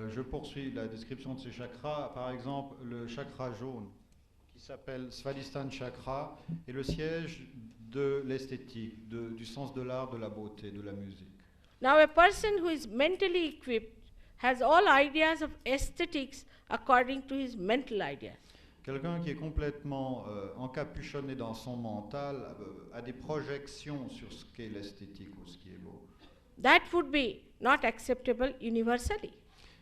Je poursuis la description de ces chakras. Par exemple, le chakra jaune, qui s'appelle Svadhisthana Chakra, est le siège de l'esthétique, du sens de l'art, de la beauté, de la musique. Now, a person who is mentally equipped has all ideas of aesthetics according to his mental ideas. Quelqu'un qui est complètement encapuchonné dans son mental a des projections sur ce qu'est l'esthétique ou ce qui est beau. That would be not acceptable universally.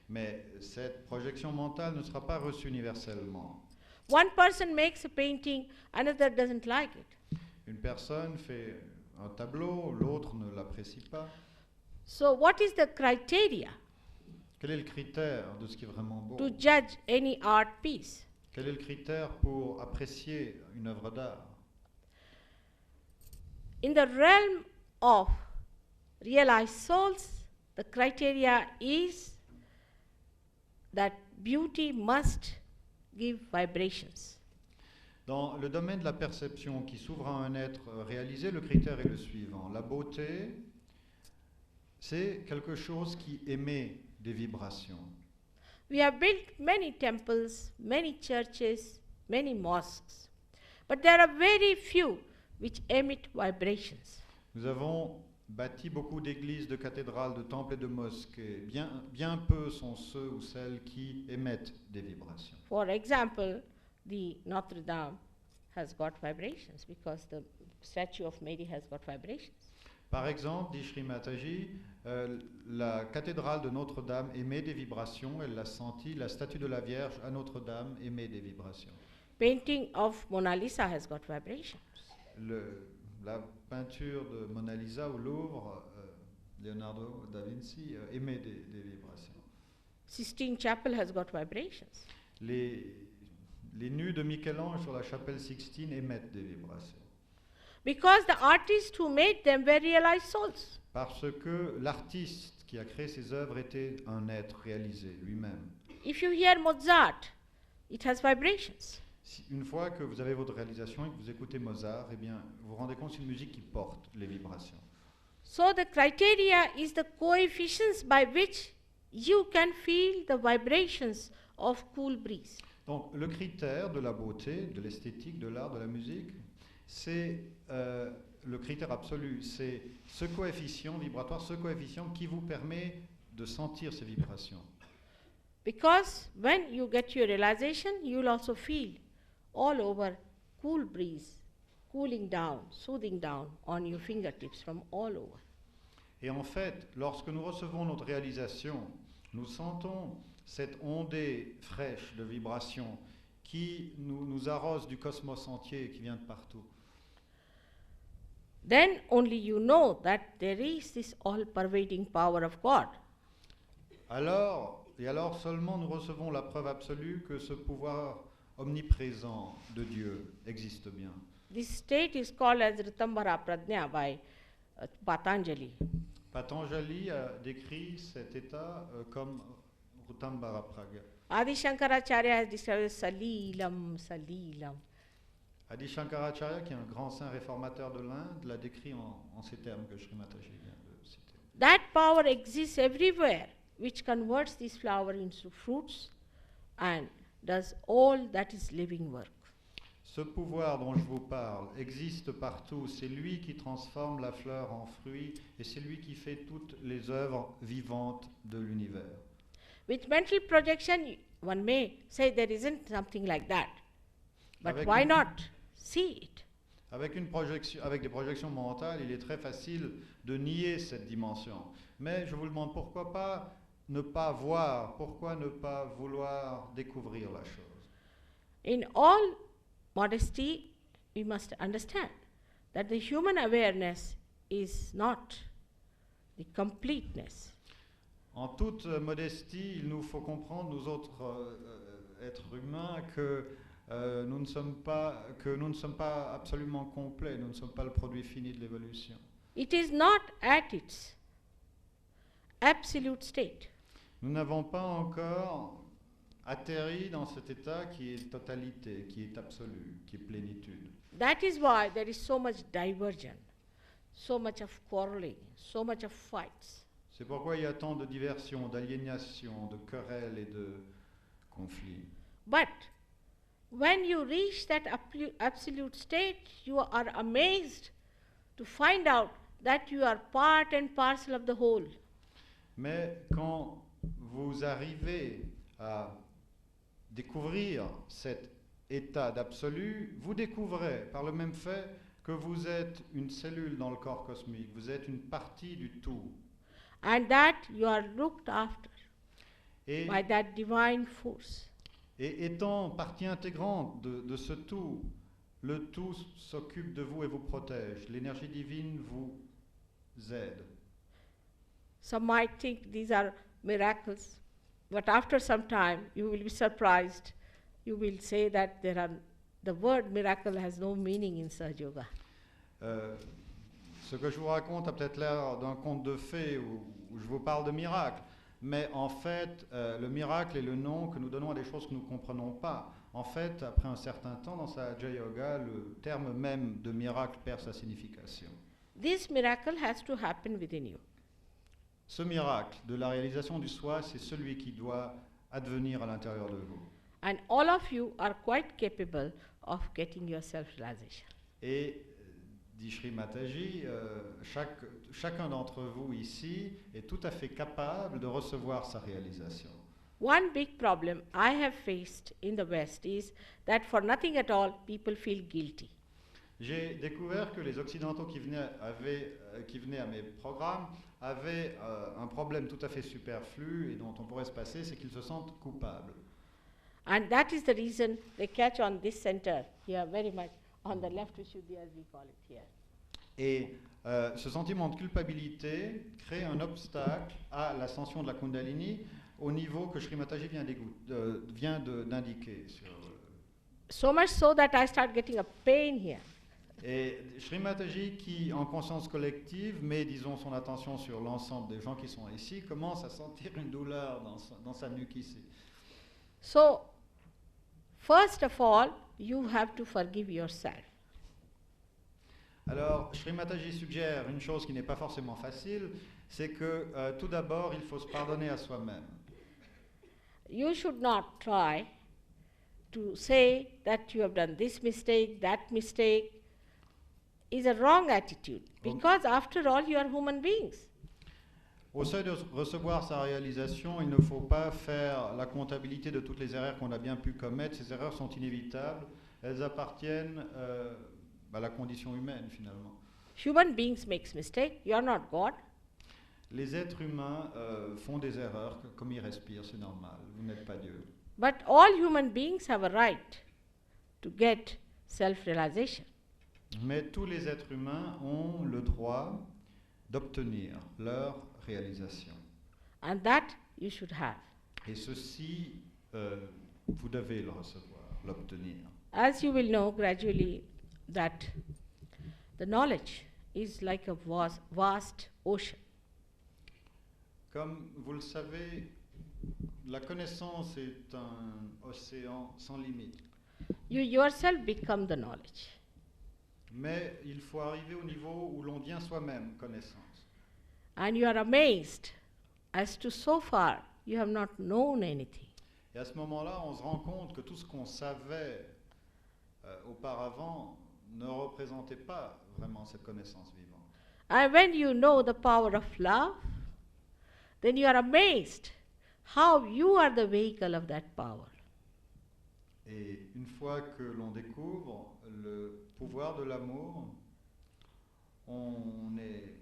Mais cette projection mentale ne sera pas reçue universellement. One person makes a painting, another doesn't like it. Une personne fait un tableau, l'autre ne l'apprécie pas. So, what is the criteria Quel est le critère de ce qui est vraiment beau? to judge any art piece? Quel est le critère pour apprécier une œuvre d'art? In the realm of realized souls, the criteria is that beauty must give vibrations. Dans le domaine de la perception qui s'ouvre à un être réalisé, le critère est le suivant. La beauté, c'est quelque chose qui émet des vibrations. We have built many temples, many churches, many mosques, but there are very few which emit vibrations. Nous avons bâti beaucoup d'églises, de cathédrales, de temples et de mosquées. Bien peu sont ceux ou celles qui émettent des vibrations. For example, the Notre Dame has got vibrations because the statue of Mary has got vibrations. Par exemple, dit Sri Mataji, la cathédrale de Notre-Dame émet des vibrations, elle l'a senti, la statue de la Vierge à Notre-Dame émet des vibrations. Painting of Mona Lisa has got vibrations. La peinture de Mona Lisa au Louvre, Leonardo da Vinci, émet des vibrations. Sistine Chapel has got vibrations. Les nus de Michel-Ange sur la chapelle Sixtine émettent des vibrations. Because the artists who made them were realized souls. Parce que l'artiste qui a créé ces œuvres était un être réalisé lui-même. If you hear Mozart, it has vibrations. Une fois que vous avez votre réalisation et que vous écoutez Mozart, eh bien, vous vous rendez compte que c'est une musique qui porte les vibrations. So the criteria is the coefficients by which you can feel the vibrations of cool breeze. Donc le critère de la beauté, de l'esthétique, de l'art, de la musique, c'est le critère absolu, c'est ce coefficient vibratoire, ce coefficient qui vous permet de sentir ces vibrations. Because when you get your realization, you will also feel all over cool breeze, cooling down, soothing down on your fingertips from all over. Et en fait, lorsque nous recevons notre réalisation, nous sentons cette ondée fraîche de vibrations qui nous arrose du cosmos entier, qui vient de partout. Then only you know that there is this all-pervading power of God. Alors seulement nous recevons la preuve absolue que ce pouvoir omniprésent de Dieu existe bien. This state is called as Ritambhara Pradnya by Patanjali. Patanjali a décrit cet état comme Ritambhara Pragya. Adi Shankaracharya has described as Salilam, Salilam. Adi Shankaracharya, qui est un grand saint réformateur de l'Inde, l'a décrit en ces termes que Sri Mataji vient de citer. That power exists everywhere, which converts this flower into fruits and does all that is living work. Ce pouvoir dont je vous parle existe partout. C'est lui qui transforme la fleur en fruit et c'est lui qui fait toutes les œuvres vivantes de l'univers. With mental projection, one may say there isn't something like that. But Avec why une- not see it? Avec des projections mentales, il est très facile de nier cette dimension. Mais je vous demande pourquoi pas ne pas voir, pourquoi ne pas vouloir découvrir la chose. In all modesty, we must understand that the human awareness is not the completeness. En toute modestie, il nous faut comprendre, nous autres êtres humains, que nous ne sommes pas absolument complets, nous ne sommes pas le produit fini de l'évolution. It is not at its absolute state. Nous n'avons pas encore atterri dans cet état qui est totalité, qui est absolu, qui est plénitude. That is why there is so much diversion, so much of quarreling, so much of fights. C'est pourquoi il y a tant de diversion, d'aliénation, de querelles et de conflits. But when you reach that absolute state, you are amazed to find out that you are part and parcel of the whole. Mais quand vous arrivez à découvrir cet état d'absolu, vous découvrez par le même fait que vous êtes une cellule dans le corps cosmique, vous êtes une partie du tout. And that you are looked after Et, by that divine force. et étant partie intégrante de ce tout, le tout s'occupe de vous et vous protège. L'énergie divine vous aide. Some might think these are miracles, but after some time you will be surprised. You will say that the word miracle has no meaning in Sahaja Yoga. Ce que je vous raconte a peut-être l'air d'un conte de fées où je vous parle de miracle, mais en fait, le miracle est le nom que nous donnons à des choses que nous ne comprenons pas. En fait, après un certain temps, dans Sahaja Yoga, le terme même de miracle perd sa signification. This miracle has to happen within you. Ce miracle de la réalisation du soi, c'est celui qui doit advenir à l'intérieur de vous. And all of you are quite capable of getting your self-realization. Et, dit Sri Mataji, chacun d'entre vous ici est tout à fait capable de recevoir sa réalisation. One big problem I have faced in the West is that for nothing at all, people feel guilty. J'ai découvert que les Occidentaux qui venaient à mes programmes avaient un problème tout à fait superflu et dont on pourrait se passer, c'est qu'ils se sentent coupables. And that is the reason they catch on this center here very much, on the left Vishuddhi as we call it here. Et ce sentiment de culpabilité crée un obstacle à l'ascension de la Kundalini au niveau que Sri Mataji vient d'indiquer. So much so that I start getting a pain here. Et Sri Mataji, qui en conscience collective met, disons, son attention sur l'ensemble des gens qui sont ici, commence à sentir une douleur dans sa nuque ici. So, first of all, you have to forgive yourself. Alors, Sri Mataji suggère une chose qui n'est pas forcément facile, c'est que tout d'abord, il faut se pardonner à soi-même. You should not try to say that you have done this mistake, that mistake. Is a wrong attitude, because after all, you are human beings. Au seuil de recevoir sa réalisation, il ne faut pas faire la comptabilité de toutes les erreurs qu'on a bien pu commettre. Ces erreurs sont inévitables. Elles appartiennent à la condition humaine, finalement. Human beings make mistakes. You are not God. Les êtres humains font des erreurs, comme ils respirent, c'est normal. Vous n'êtes pas Dieu. But all human beings have a right to get self-realization. Mais tous les êtres humains ont le droit d'obtenir leur réalisation. And that you should have. Et ceci, vous devez le recevoir, l'obtenir. As you will know gradually that the knowledge is like a vast ocean. Comme vous le savez, la connaissance est un océan sans limite. You yourself become the knowledge. Mais il faut arriver au niveau où l'on devient soi-même connaissance. And you are amazed as to so far you have not known anything. Et à ce moment-là, on se rend compte que tout ce qu'on savait auparavant ne représentait pas vraiment cette connaissance vivante. And when you know the power of love, then you are amazed how you are the vehicle of that power. Et une fois que l'on découvre le pouvoir de l'amour, on est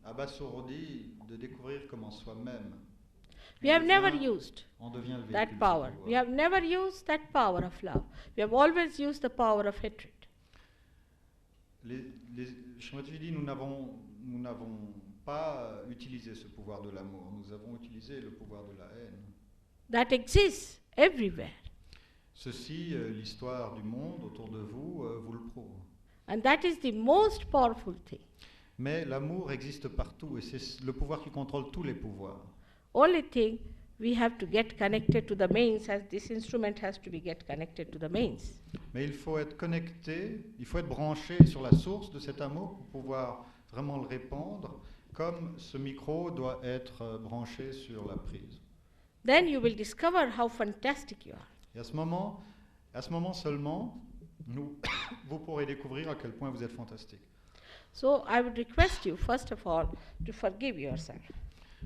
abasourdi de découvrir comment soi-même We have never used on devient le véhicule that de ce power. pouvoir. We have never used that power of love. We have always used the power of hatred. Sri Mataji dit, nous n'avons pas utilisé ce pouvoir de l'amour, nous avons utilisé le pouvoir de la haine. That exists everywhere. Ceci, l'histoire du monde autour de vous, vous le prouve. And that is the most powerful thing. Mais l'amour existe partout et c'est le pouvoir qui contrôle tous les pouvoirs. Only thing, we have to get connected to the mains, as this instrument has to be get connected to the mains. Mais il faut être connecté, il faut être branché sur la source de cet amour pour pouvoir vraiment le répandre, comme ce micro doit être branché sur la prise. Then you will discover how fantastic you are. Et à ce moment seulement, vous pourrez découvrir à quel point vous êtes fantastique. So I would request you, first of all, to forgive yourself.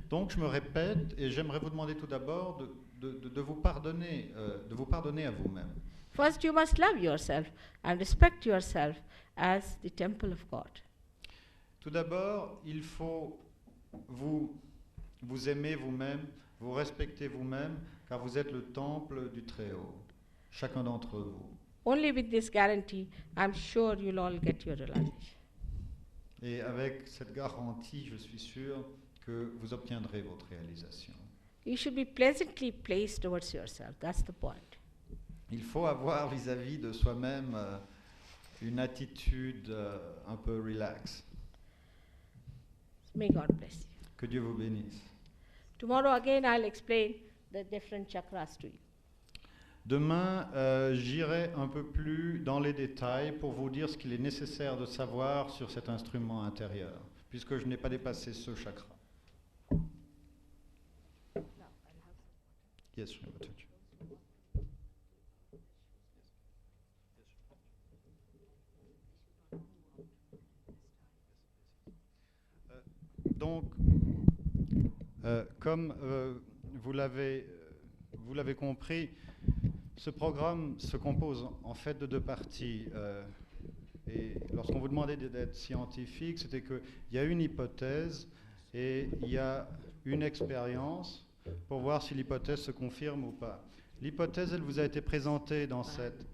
Donc je me répète et j'aimerais vous demander tout d'abord de vous pardonner à vous-même. First, you must love yourself and respect yourself as the temple of God. Tout d'abord, il faut vous aimer vous-même, vous respecter vous-même, car vous êtes le temple du Très-Haut, chacun d'entre vous. Only with this guarantee, I'm sure you'll all get your realization. Et avec cette garantie, je suis sûr que vous obtiendrez votre réalisation. You should be pleasantly placed towards yourself. That's the point. Il faut avoir vis-à-vis de soi-même une attitude un peu relax. May God bless you. Que Dieu vous bénisse. Tomorrow again I'll explain the different chakras to you. Demain, j'irai un peu plus dans les détails pour vous dire ce qu'il est nécessaire de savoir sur cet instrument intérieur, puisque je n'ai pas dépassé ce chakra. Yes, Sri Mataji. Donc, comme vous l'avez vous l'avez compris, ce programme se compose en fait de deux parties. Et lorsqu'on vous demandait d'être scientifique, c'était qu'il y a une hypothèse et il y a une expérience pour voir si l'hypothèse se confirme ou pas. L'hypothèse, elle vous a été présentée dans cet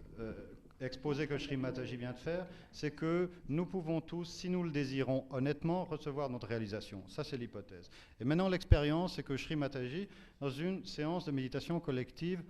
exposé que Shri Mataji vient de faire, c'est que nous pouvons tous, si nous le désirons honnêtement, recevoir notre réalisation. Ça, c'est l'hypothèse. Et maintenant, l'expérience, c'est que Shri Mataji, dans une séance de méditation collective,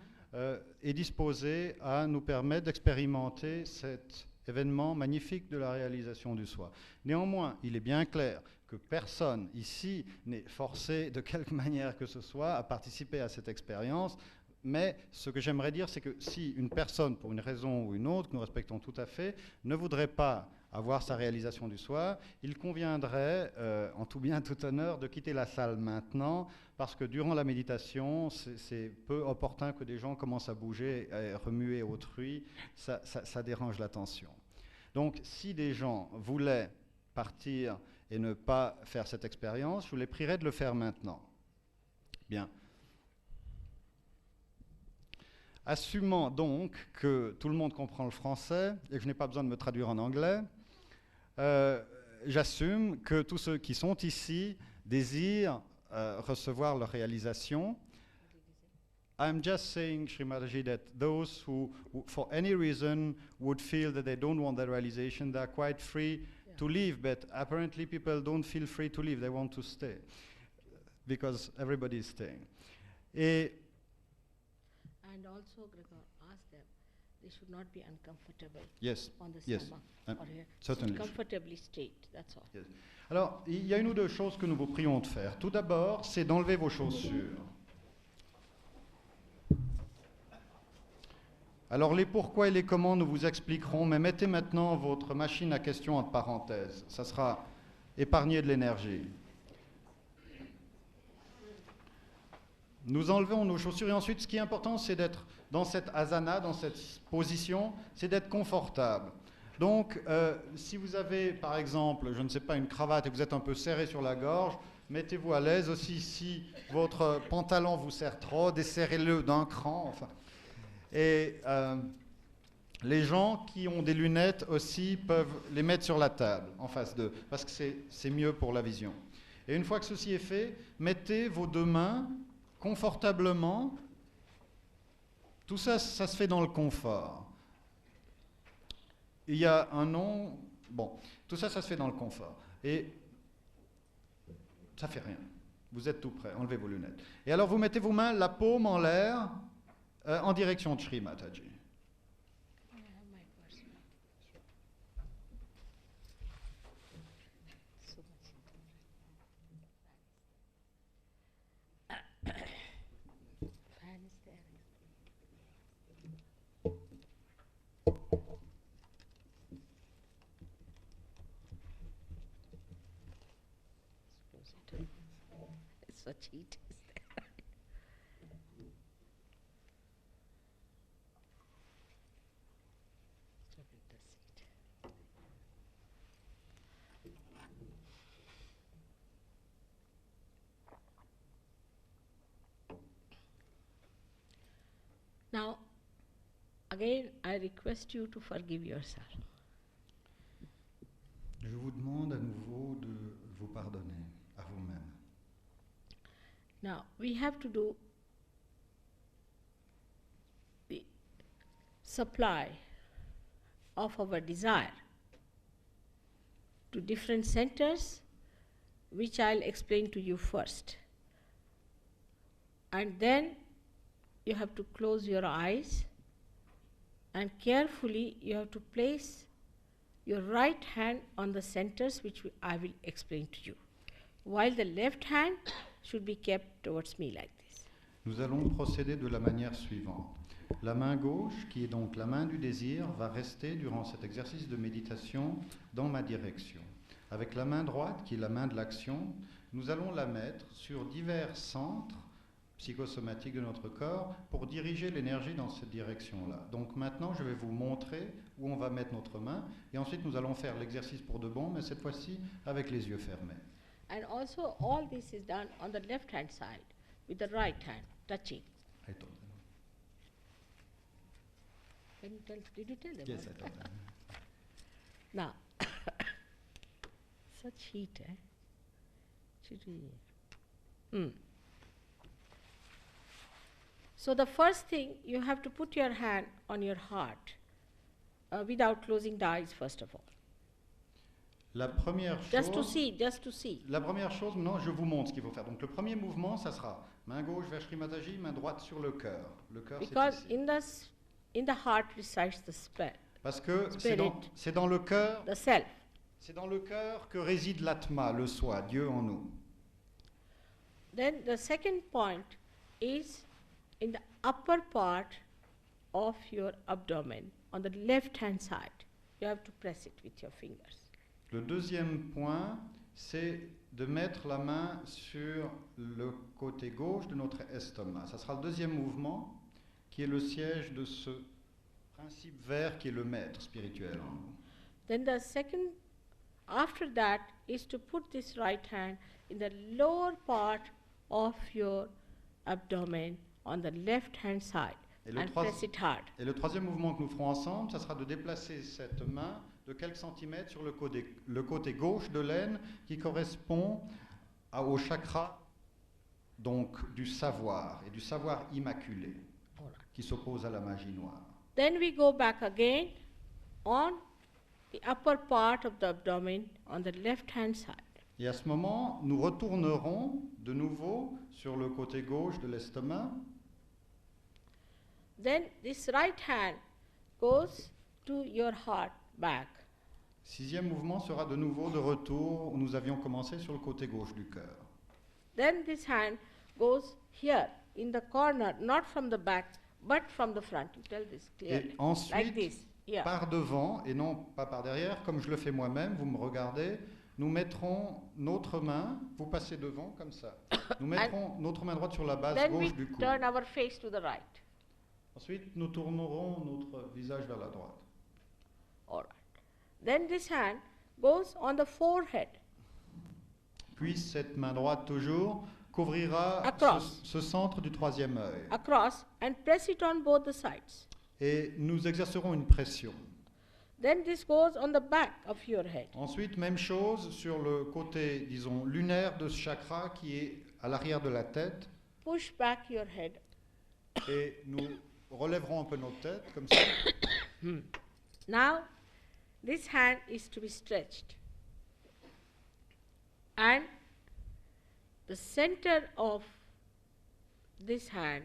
est disposé à nous permettre d'expérimenter cet événement magnifique de la réalisation du soi. Néanmoins, il est bien clair que personne ici n'est forcé de quelque manière que ce soit à participer à cette expérience, mais ce que j'aimerais dire, c'est que si une personne, pour une raison ou une autre, que nous respectons tout à fait, ne voudrait pas avoir sa réalisation du soi, il conviendrait, en tout bien, tout honneur, de quitter la salle maintenant, parce que durant la méditation, c'est peu opportun que des gens commencent à bouger, à remuer autrui, ça dérange l'attention. Donc, si des gens voulaient partir et ne pas faire cette expérience, je vous les prierais de le faire maintenant. Bien. Assumant donc que tout le monde comprend le français et que je n'ai pas besoin de me traduire en anglais, j'assume que tous ceux qui sont ici désirent recevoir leur réalisation. I'm just saying, Shri Mataji, that those who, for any reason, would feel that they don't want that realization, they're quite free to leave, but apparently people don't feel free to leave, they want to stay, because everybody is staying. And also, Gregor, ask them, they should not be uncomfortable Yes, on the yes, stomach. Or here. certainly. Comfortably straight, that's all. Yes. Alors, il y a une ou deux choses que nous vous prions de faire. Tout d'abord, c'est d'enlever vos chaussures. Alors, les pourquoi et les comment, nous vous expliquerons, mais mettez maintenant votre machine à questions entre parenthèses. Ça sera épargné de l'énergie. Nous enlevons nos chaussures et ensuite, ce qui est important, c'est d'être dans cette asana, dans cette position, c'est d'être confortable. Donc, si vous avez, par exemple, je ne sais pas, une cravate et que vous êtes un peu serré sur la gorge, mettez-vous à l'aise. Aussi, si votre pantalon vous serre trop, desserrez-le d'un cran. Enfin. Et les gens qui ont des lunettes aussi peuvent les mettre sur la table, en face d'eux, parce que c'est mieux pour la vision. Et une fois que ceci est fait, mettez vos deux mains confortablement. Tout ça, ça se fait dans le confort. Il y a un nom... Bon, tout ça, ça se fait dans le confort. Et ça fait rien. Vous êtes tout prêt, enlevez vos lunettes. Et alors, vous mettez vos mains, la paume en l'air, en direction de Shri Mataji. Such heat is there. Stop with the seat. Now, again, I request you to forgive yourself. Je vous demande à nouveau de vous pardonner à vous-même. Now, we have to do the supply of our desire to different centers, which I'll explain to you first. And then you have to close your eyes and carefully you have to place your right hand on the centers which I will explain to you, while the left hand should be kept towards me like this. Nous allons procéder de la manière suivante. La main gauche, qui est donc la main du désir, va rester durant cet exercice de méditation dans ma direction. Avec la main droite, qui est la main de l'action, nous allons la mettre sur divers centres psychosomatiques de notre corps pour diriger l'énergie dans cette direction-là. Donc maintenant, je vais vous montrer où on va mettre notre main et ensuite nous allons faire l'exercice pour de bon, mais cette fois-ci avec les yeux fermés. And also all this is done on the left hand side with the right hand touching. Étonnant. Can you tell, did you tell them? Yes, I told them. Now, such heat, eh? Chitty. So the first thing, you have to put your hand on your heart without closing the eyes, first of all. La première Just to chose, see, just to see. la première chose, maintenant, je vous montre ce qu'il faut faire. Donc, le premier mouvement, ça sera main gauche vers Shri Mataji, main droite sur le cœur. Le cœur, c'est Because ici. in the heart resides the spirit, Parce que Spirit. c'est dans le cœur, the self. c'est dans le cœur que réside l'Atma, le soi, Dieu en nous. Then the second point is in the upper part of your abdomen, on the left hand side. You have to press it with your fingers. Le deuxième point, c'est de mettre la main sur le côté gauche de notre estomac. Ça sera le deuxième mouvement, qui est le siège de ce principe vert qui est le maître spirituel en nous. Then the second, after that, is to put this right hand in the lower part of your abdomen on the left hand side Et le, and trois- press it hard. et le troisième mouvement que nous ferons ensemble, ça sera de déplacer cette main de quelques centimètres sur le côté gauche de l'aine qui correspond au chakra donc du savoir et du savoir immaculé qui s'oppose à la magie noire. Then we go back again on the upper part of the abdomen on the left hand side. Et à ce moment, nous retournerons de nouveau sur le côté gauche de l'estomac. Then this right hand goes to your heart back. Sixième mouvement sera de nouveau de retour où nous avions commencé sur le côté gauche du cœur. Then this hand goes here in the corner, not from the back, but from the front. You tell this clearly. Et ensuite, Like this. Yeah. par devant et non pas par derrière, comme je le fais moi-même, vous me regardez, nous mettrons notre main, vous passez devant comme ça. Nous mettrons notre main droite sur la base Then we gauche du cou. turn our face to the right. Ensuite, nous tournerons notre visage vers la droite. All right. Then this hand goes on the forehead. Puis cette main droite toujours couvrira Across. ce centre du troisième œil. Across and press it on both the sides. Et nous exercerons une pression. Then this goes on the back of your head. Ensuite, même chose sur le côté, disons, lunaire de ce chakra qui est à l'arrière de la tête. Push back your head. Et nous relèverons un peu notre tête, comme ça. Now, this hand is to be stretched. And the center of this hand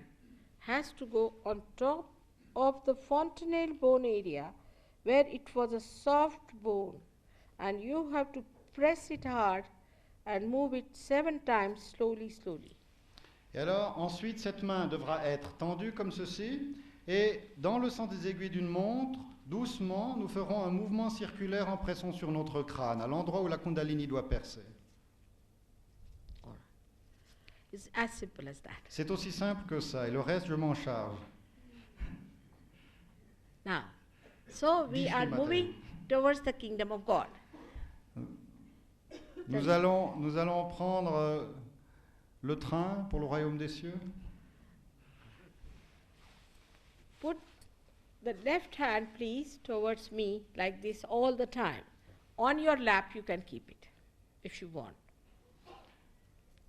has to go on top of the fontanelle bone area where it was a soft bone. And you have to press it hard and move it 7 times slowly, slowly. Et alors, ensuite, cette main devra être tendue comme ceci. Et dans le sens des aiguilles d'une montre, doucement, nous ferons un mouvement circulaire en pressant sur notre crâne, à l'endroit où la Kundalini doit percer. It's as simple as that. C'est aussi simple que ça. Et le reste, je m'en charge. Now, so we Dis are Srimati. moving towards the kingdom of God. Nous allons prendre le train pour le royaume des cieux. Put the left hand, please, towards me like this all the time. On your lap, you can keep it if you want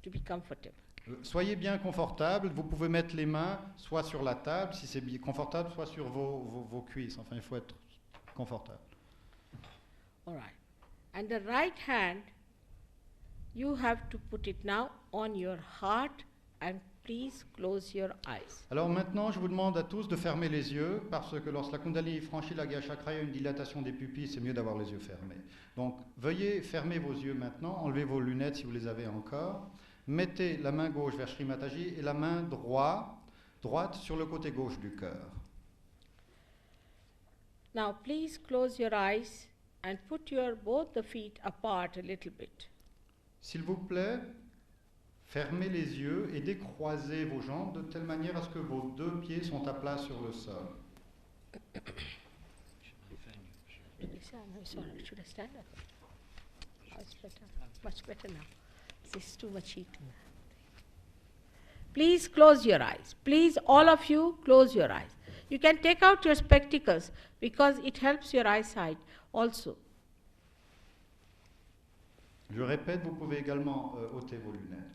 to be comfortable. Soyez bien confortable. Vous pouvez mettre les mains soit sur la table, si c'est bien confortable, soit sur vos cuisses. Enfin, il faut être confortable. All right. And the right hand, you have to put it now on your heart and please close your eyes. Alors maintenant, je vous demande à tous de fermer les yeux, parce que lorsque la Kundalini franchit la Gaya Chakra, il y a une dilatation des pupilles, c'est mieux d'avoir les yeux fermés. Donc, veuillez fermer vos yeux maintenant, enlevez vos lunettes si vous les avez encore. Mettez la main gauche vers Shri Mataji et la main droite sur le côté gauche du cœur. Now, please close your eyes and put your both the feet apart a little bit. S'il vous plaît, fermez les yeux et décroisez vos jambes de telle manière à ce que vos deux pieds sont à plat sur le sol. Should I stand up? Oh, it's better. Much better now. This is too much heat. Please close your eyes. Please, all of you, close your eyes. You can take out your spectacles because it helps your eyesight also. Je répète, vous pouvez également ôter vos lunettes.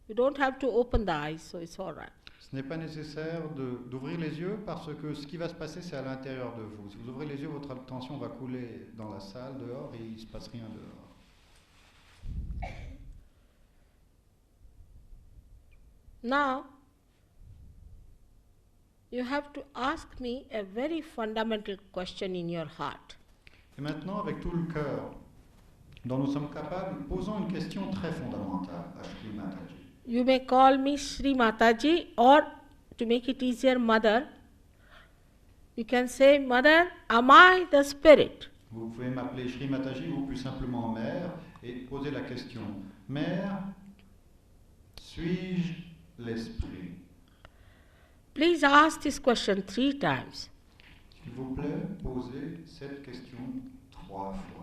You don't have to open the eyes, so it's all right. Ce n'est pas nécessaire d'ouvrir les yeux parce que ce qui va se passer, c'est à l'intérieur de vous. Si vous ouvrez les yeux, votre attention va couler dans la salle, dehors, et il ne se passe rien dehors. Now, you have to ask me a very fundamental question in your heart. Et maintenant, avec tout le cœur dont nous sommes capables, posons une question très fondamentale à Shri Mataji. You may call me Sri Mataji, or to make it easier, Mother. You can say, Mother, am I the spirit? Vous pouvez m'appeler Shri Mataji ou plus simplement Mère et poser la question. Mère, suis-je l'esprit? Please ask this question 3 times. S'il vous plaît, posez cette question 3 fois.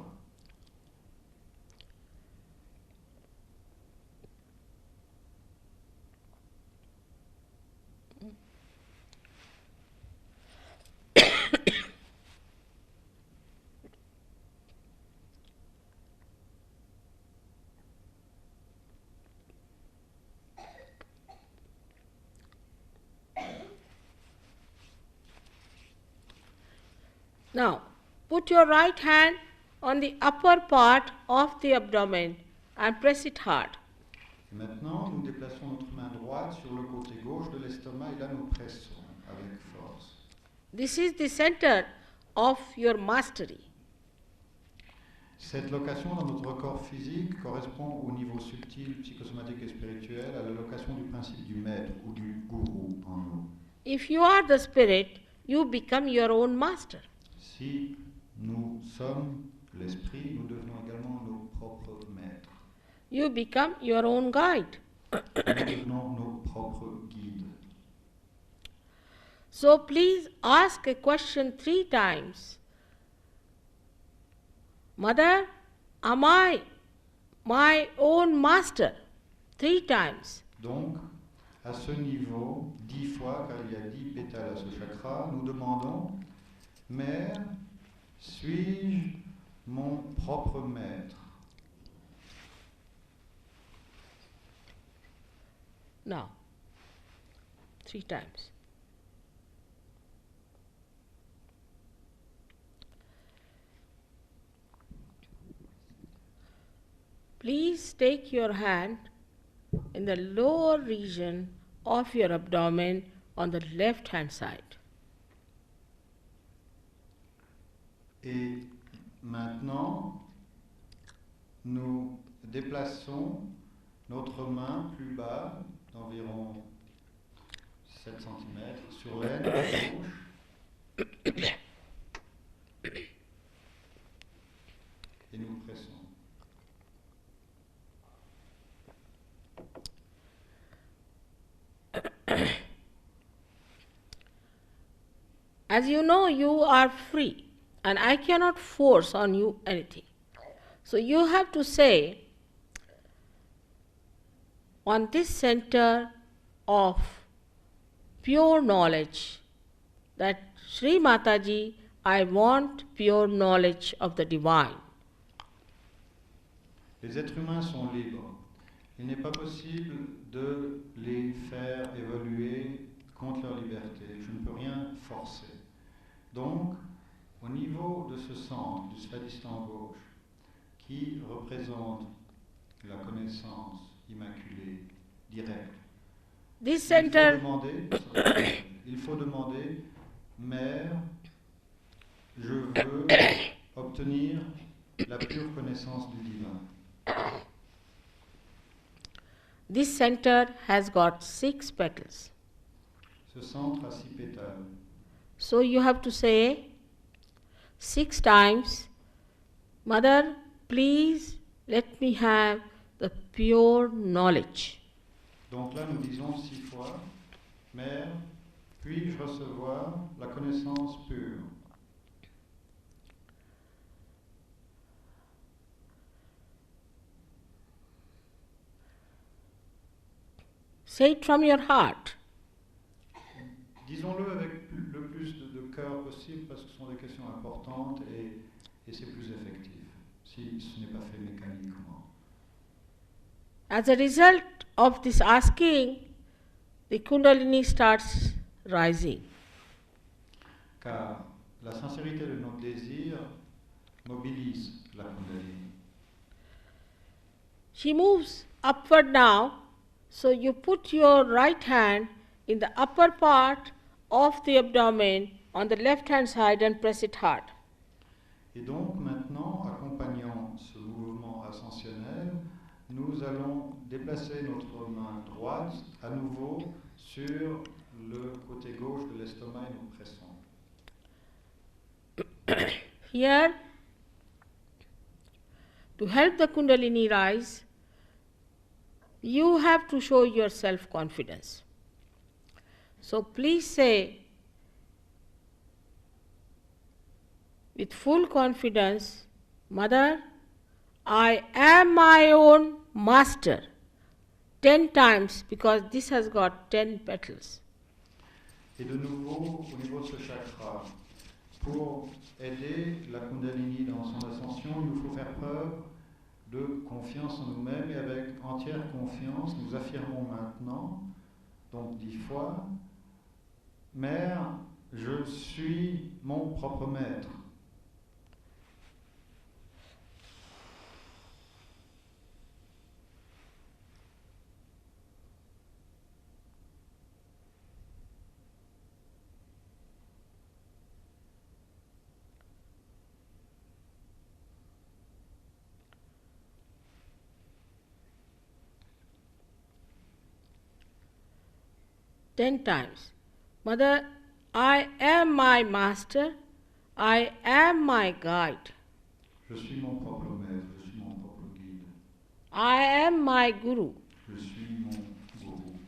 Now, put your right hand on the upper part of the abdomen and press it hard. Et maintenant, nous déplaçons notre main droite sur le côté gauche de l'estomac et là nous pressons avec force. This is the center of your mastery. Cette location dans notre corps physique correspond au niveau subtil, psychosomatique et spirituel, à la location du principe du maître ou du gourou en nous. If you are the spirit, you become your own master. Si nous sommes l'esprit, nous devenons également nos propres maîtres. You become your own guide. Nous devenons nos propres guides. So please ask a question 3 times. Mother, am I my own master? 3 times. Donc, à ce niveau, 10 fois, car il y a 10 pétales à ce chakra, nous demandons, Mère, suis-je mon propre maître? Now, 3 times. Please take your hand in the lower region of your abdomen on the left hand side. Et maintenant, nous déplaçons notre main plus bas, d'environ 7 cm, sur l'aine gauche. Et nous pressons. As you know, you are free, and I cannot force on you anything. So you have to say, on this center of pure knowledge, that Sri Mataji, I want pure knowledge of the divine. Les êtres humains sont libres. Il n'est pas possible de les faire évoluer contre leur liberté. Je ne peux rien forcer. Donc, au niveau de ce centre, du sphadistan gauche, qui représente la connaissance immaculée, directe, This center, il faut demander, Mère, je veux obtenir la pure connaissance du divin. this center has got 6 petals. Ce centre a 6 pétales. So you have to say 6 times, Mother, please let me have the pure knowledge. Donc là, nous disons 6 fois, Mère, puis-je recevoir la connaissance pure? Say it from your heart. disons-le avec le plus de cœur possible parce que ce sont des questions importantes et c'est plus effectif si ce n'est pas fait mécaniquement. As a result of this asking, the Kundalini starts rising. Car la sincérité de notre désir mobilise la Kundalini. She moves upward now, so you put your right hand in the upper part of the abdomen on the left hand side and press it hard. Et donc maintenant, accompagnant ce mouvement ascensionnel, nous allons déplacer notre main droite à nouveau sur le côté gauche de l'estomac et nous pressons. Here, to help the Kundalini rise, you have to show your self-confidence. So please say with full confidence, Mother, I am my own master, 10 times, because this has got 10 petals. Et de nouveau, au niveau de ce chakra, pour aider la Kundalini dans son ascension, il nous faut faire preuve de confiance en nous-mêmes et avec entière confiance, nous affirmons maintenant, donc 10 fois, Mère, je suis mon propre maître. Ten times. Mother, I am my master, I am my guide. Je suis mon propre maître, je suis mon propre guide. I am my guru. Je suis mon gourou.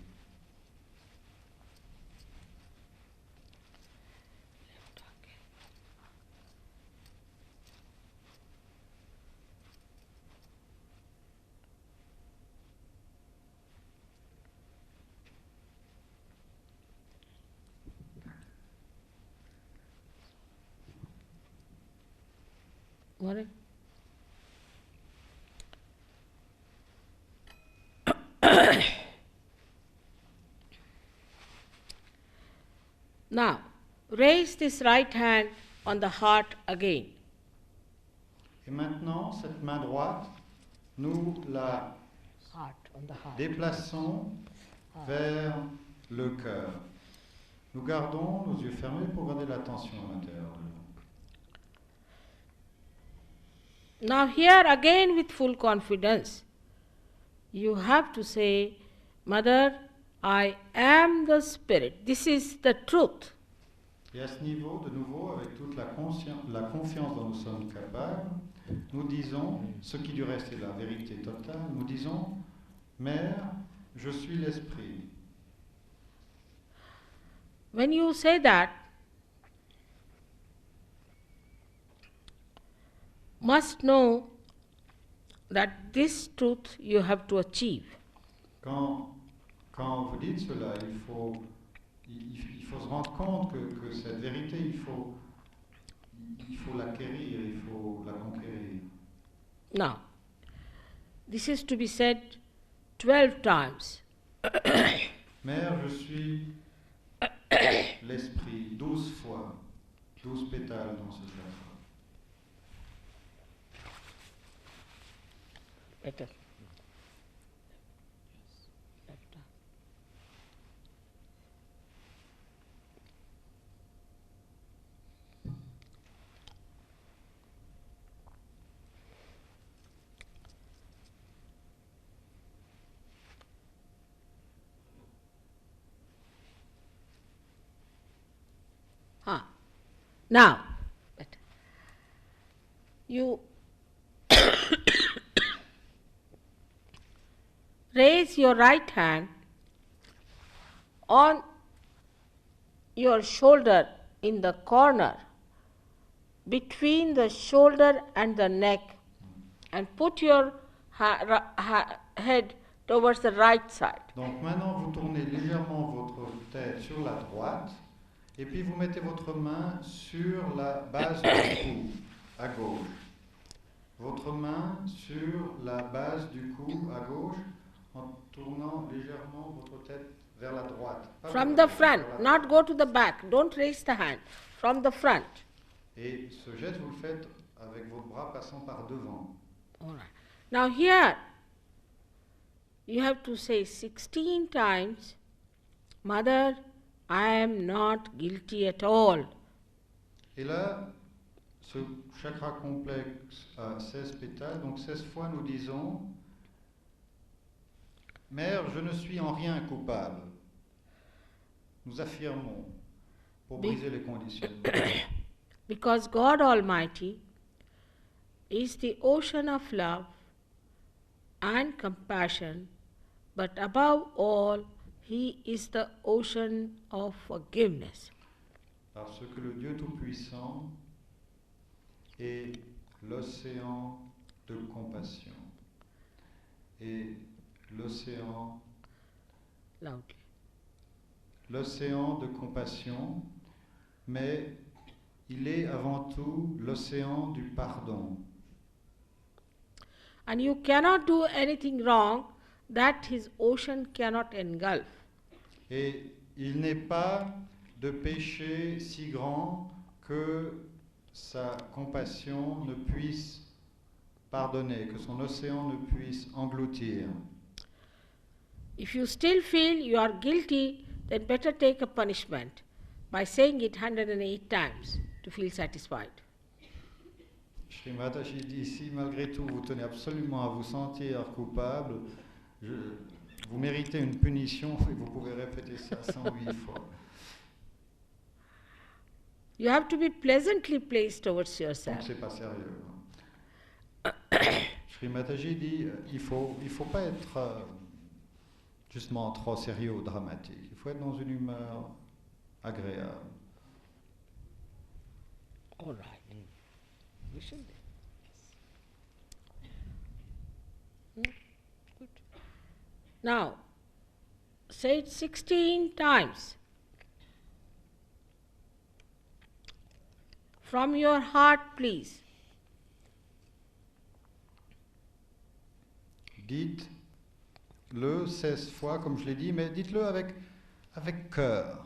What? Now, raise this right hand on the heart again. Et maintenant, cette main droite, nous la Heart on the heart. déplaçons vers le cœur. Nous gardons nos yeux fermés pour garder l'attention à l'intérieur de nous. Now, here again with full confidence, you have to say, Mother, I am the Spirit. This is the truth. Et à ce niveau, de nouveau, avec toute la confiance dont nous sommes capables, nous disons, ce qui du reste est la vérité totale, nous disons, Mère, je suis l'Esprit. When you say that, must know that this truth you have to achieve. Quand vous dites cela, il faut se rendre compte que cette vérité, il faut l'acquérir, il faut la conquérir. Now, this is to be said 12 times. Mère, je suis l'Esprit, 12 fois, 12 pétales dans ce chakra. Better. Now, you raise your right hand on your shoulder in the corner between the shoulder and the neck and put your head towards the right side. Donc maintenant, vous tournez légèrement votre tête sur la droite Et puis vous mettez votre main sur la base du cou, à gauche. Votre main sur la base du cou, à gauche, en tournant légèrement votre tête vers la droite. Pas From vers the la front, droite, vers la not go to the back. Don't raise the hand. From the front. Et ce geste, vous le faites avec vos bras passant par devant. All right. Now here, you have to say 16 times, Mother, I am not guilty at all. Et là, ce chakra complexe a 16 pétales, donc 16 fois nous disons Mère, je ne suis en rien coupable. Nous affirmons pour briser les conditionnements. Because God Almighty is the ocean of love and compassion, but above all, He is the ocean of forgiveness. Parce que le Dieu Tout-Puissant est l'océan de compassion et l'océan Loudly. l'océan de compassion, mais il est avant tout l'océan du pardon. And you cannot do anything wrong that His ocean cannot engulf. Et il n'est pas de péché si grand que sa compassion ne puisse pardonner, que son océan ne puisse engloutir. If you still feel you are guilty, then better take a punishment by saying it 108 times to feel satisfied. Shri Mataji dit, si malgré tout vous tenez absolument à vous sentir coupable, vous méritez une punition et vous pouvez répéter ça 108 fois. You have to be pleasantly placed towards Donc yourself. c'est pas sérieux. Shri Mataji dit, il faut pas être justement trop sérieux ou dramatique. Il faut être dans une humeur agréable. All right. We should be. Good. Now, say it 16 times. From your heart, please. Dites-le 16 fois, comme je l'ai dit, mais dites-le avec cœur.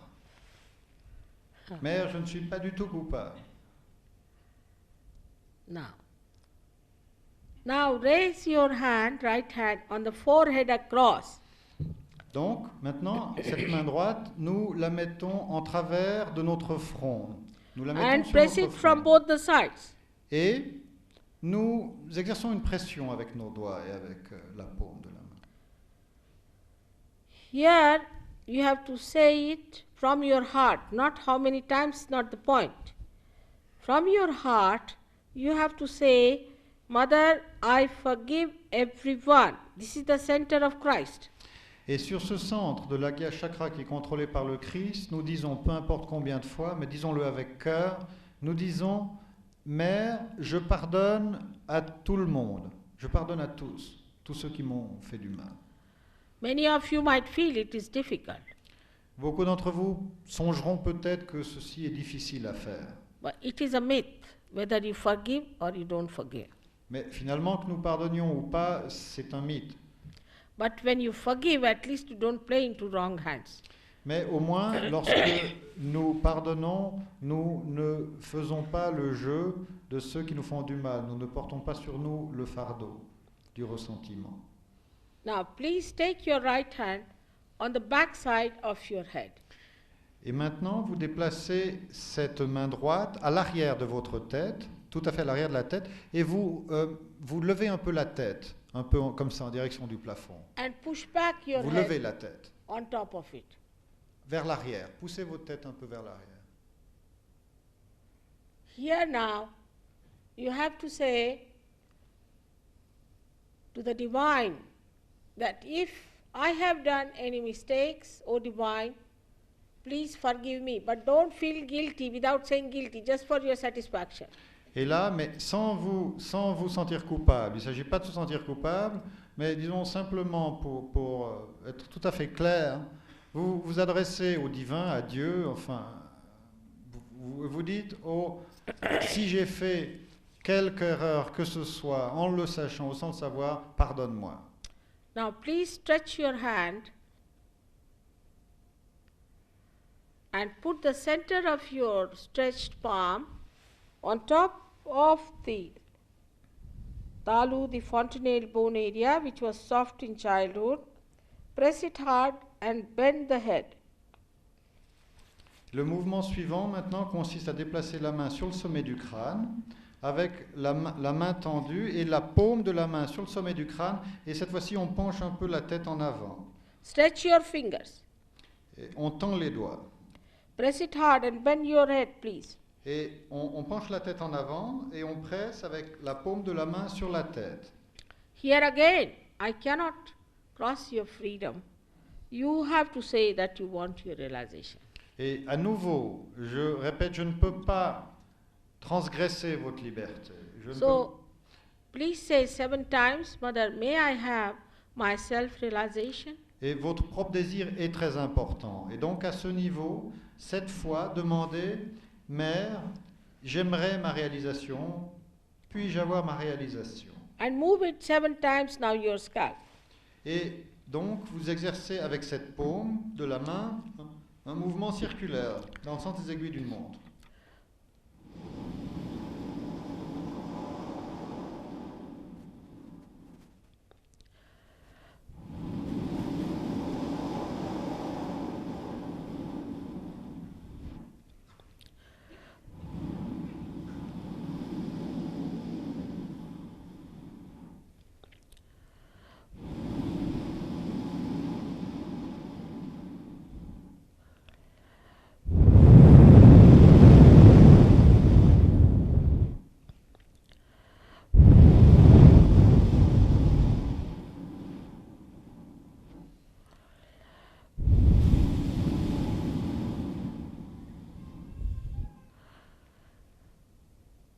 Mère, je ne suis pas du tout coupable. Now raise your hand, right hand, on the forehead across. Donc, maintenant, cette main droite, nous la mettons en travers de notre front. Nous la mettons And sur press notre it from front. both the sides. Et nous exerçons une pression avec nos doigts et avec la paume de la main. Here you have to say it from your heart, not how many times, not the point. From your heart, you have to say, Mother, I forgive everyone. This is the center of Christ. Et sur ce centre de l'Agya Chakra qui est contrôlé par le Christ, nous disons, peu importe combien de fois, mais disons-le avec cœur, nous disons, Mère, je pardonne à tout le monde. Je pardonne à tous ceux qui m'ont fait du mal. Many of you might feel it is difficult, Beaucoup d'entre vous songeront peut-être que ceci est difficile à faire. but it is a myth, whether you forgive or you don't forgive. Mais finalement, que nous pardonnions ou pas, c'est un mythe. But when you forgive, at least you don't play into wrong hands. Mais au moins, lorsque nous pardonnons, nous ne faisons pas le jeu de ceux qui nous font du mal. Nous ne portons pas sur nous le fardeau du ressentiment. Now, please take your right hand on the back side of your head. Et maintenant, vous déplacez cette main droite à l'arrière de votre tête, tout à fait à l'arrière de la tête, et vous levez un peu la tête, un peu comme ça, en direction du plafond. And push back your Vous head levez la tête on top of it. vers l'arrière. Poussez votre tête un peu vers l'arrière. Here now, you have to say to the Divine that if I have done any mistakes, O Divine, please forgive me. But don't feel guilty without saying guilty, just for your satisfaction. Et là, mais sans vous sentir coupable, il ne s'agit pas de se sentir coupable, mais disons simplement pour être tout à fait clair, vous vous adressez au divin, à Dieu, enfin vous dites, oh, si j'ai fait quelque erreur que ce soit, en le sachant ou sans le savoir, pardonne-moi. Now please stretch your hand and put the center of your stretched palm on top of the talu, the fontanelle bone area, which was soft in childhood. Press it hard and bend the head. Le mouvement suivant maintenant consiste à déplacer la main sur le sommet du crâne, avec la main tendue et la paume de la main sur le sommet du crâne, et cette fois-ci on penche un peu la tête en avant. Stretch your fingers. Et on tend les doigts. Press it hard and bend your head, please. Et on penche la tête en avant et on presse avec la paume de la main sur la tête. Here again, I cannot cross your freedom. You have to say that you want your realization. Et à nouveau, je répète, je ne peux pas transgresser votre liberté. Je ne So, please say 7 times, Mother, may I have my self-realization? Et votre propre désir est très important. Et donc à ce niveau, 7 fois, demandez, Mère, j'aimerais ma réalisation, puis-je avoir ma réalisation? And move it 7 times now your scalp. Et donc vous exercez avec cette paume de la main un mouvement circulaire dans le sens des aiguilles d'une montre.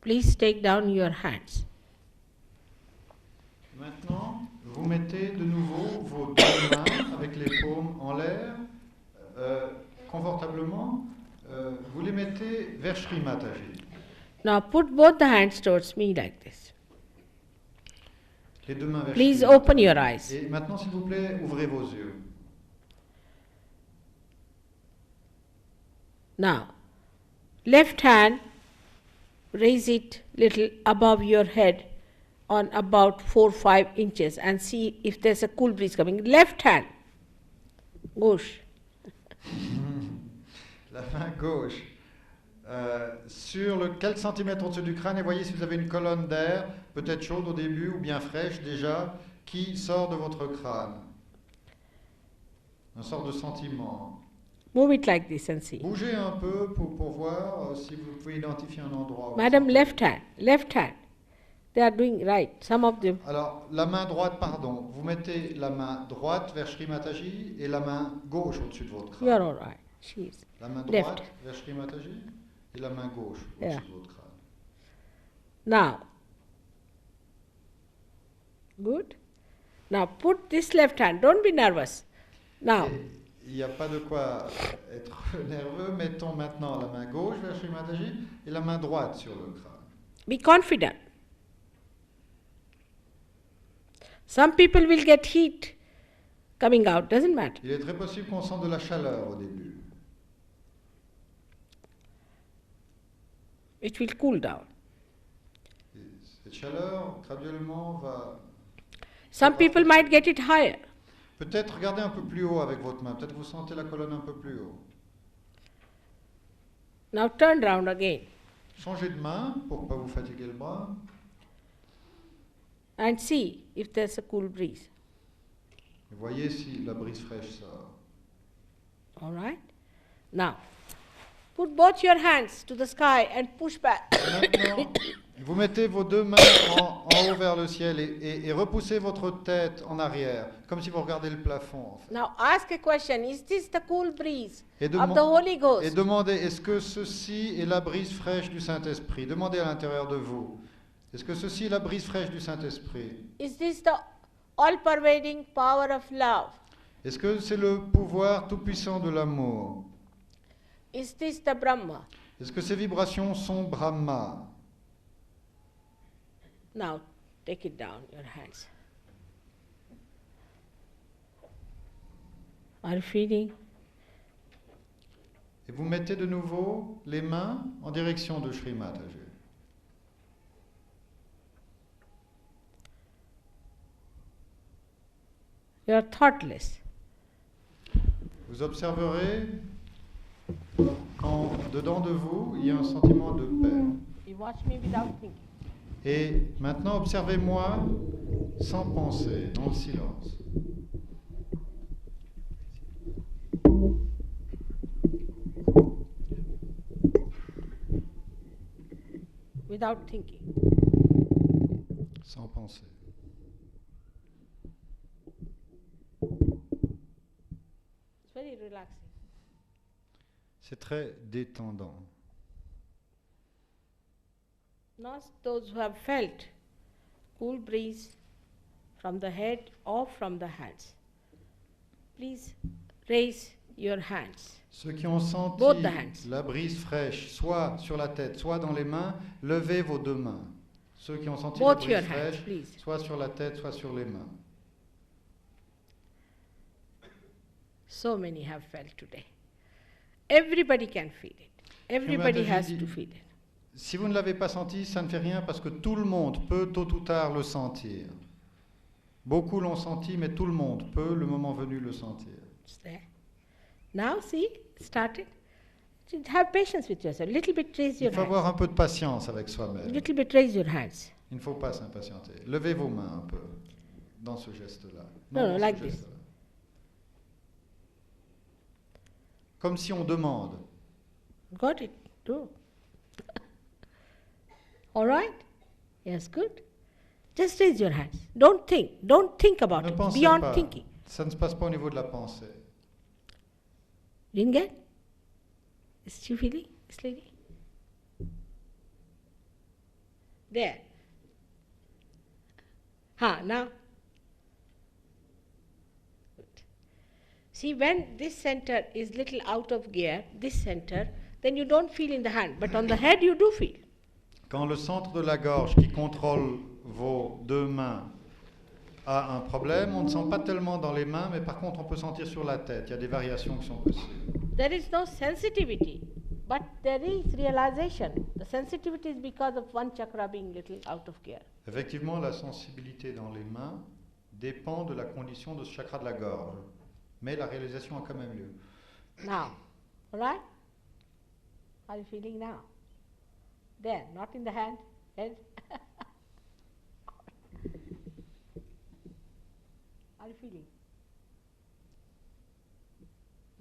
Please take down your hands. Maintenant, vous mettez de nouveau vos deux mains avec les paumes en l'air, confortablement. Vous les mettez vers Shri Mataji. Now put both the hands towards me like this. Les deux mains vers Please Shri open Mataji. your eyes. Et maintenant, s'il vous plaît, ouvrez vos yeux. Now, left hand, raise it little above your head on about 4-5 inches and see if there's a cool breeze coming. Left hand, gauche. La main gauche sur le quelques centimètres au-dessus du crâne et voyez si vous avez une colonne d'air, peut-être chaude au début ou bien fraîche déjà, qui sort de votre crâne. Une sorte de sentiment. Move it like this and see. Bougez un peu pour voir si vous pouvez identifier un endroit. où Madam, vous left hand, left hand. They are doing right. Some of them. Alors, la main droite, pardon. Vous mettez la main droite vers Shri Mataji et la main gauche au-dessus de votre crâne. You are all right. She is. La main Left. droite vers Shri Mataji et la main gauche au-dessus Yeah. de votre crâne. Now, good. Now put this left hand. Don't be nervous. Now, Et il n'y a pas de quoi être nerveux. Mettons maintenant la main gauche vers Shri Mataji et la main droite sur le crâne. be confident. Some people will get heat coming out. Doesn't matter. Il est très possible qu'on sente de la chaleur au début. It will cool down. Et cette chaleur, graduellement, va... Some people might get it higher. Peut-être regardez un peu plus haut avec votre main. Peut-être vous sentez la colonne un peu plus haut. Now turn round again Changez de main pour ne pas vous fatiguer le bras. and see if there's a cool breeze. Et voyez si la brise fraîche sort. All right? Now, put both your hands to the sky and push back. Maintenant, vous mettez vos deux mains en haut vers le ciel et repoussez votre tête en arrière, comme si vous regardez le plafond. En fait. Now ask a question. Is this the cool breeze Et, of the Holy et Ghost? demandez, est-ce que ceci est la brise fraîche du Saint-Esprit? Demandez à l'intérieur de vous. Est-ce que ceci est la brise fraîche du Saint-Esprit? Is this the all-pervading power of love? Est-ce que c'est le pouvoir tout-puissant de l'amour? Is this the Brahma? Est-ce que ces vibrations sont Brahma? Now, take it down, your hands. Are you feeling? Et vous mettez de nouveau les mains en direction de Sri Mataji. You are thoughtless. Vous observerez qu'en dedans de vous, il y a un sentiment de paix. You watch me without thinking. Et maintenant, observez-moi sans penser, dans le silence. Without thinking. Sans penser. It's very relaxing. C'est très détendant. Not those who have felt cool breeze from the head or from the hands. Please raise your hands. Ceux qui ont senti Both the hands. la brise fraîche, soit sur la tête, soit dans les mains, levez vos deux mains. Ceux qui ont senti Both la your brise hands, fraîche, please. soit sur la tête, soit sur les mains. So many have felt today. Everybody can feel it. Everybody has to feel it. Si vous ne l'avez pas senti, ça ne fait rien parce que tout le monde peut tôt ou tard le sentir. Beaucoup l'ont senti, mais tout le monde peut, le moment venu, le sentir. It's there. Now, see, started. Have patience with yourself. Little bit raise your Il faut hands. avoir un peu de patience avec soi-même. Little bit raise your hands. Il ne faut pas s'impatienter. Levez vos mains un peu dans ce geste-là. No, dans ce like this. geste-là. Comme si on demande. Got it? Do. All right? Yes, good. Just raise your hands. Don't think. Don't think about Ne it. pensez Beyond pas. thinking. Ça ne se passe pas au niveau de la pensée. Didn't get? Is she feeling, this lady? There. Now. Good. See, when this center is little out of gear, this center, then you don't feel in the hand, but on the head you do feel. Quand le centre de la gorge qui contrôle vos deux mains a un problème, on ne sent pas tellement dans les mains, mais par contre on peut sentir sur la tête. Il y a des variations qui sont possibles. There is no sensitivity, but there is realization. The sensitivity is because of one chakra being little out of gear. Effectivement, la sensibilité dans les mains dépend de la condition de ce chakra de la gorge. Mais la réalisation a quand même lieu. Now, all right? How are you feeling now? There, not in the hand, head. How are you feeling?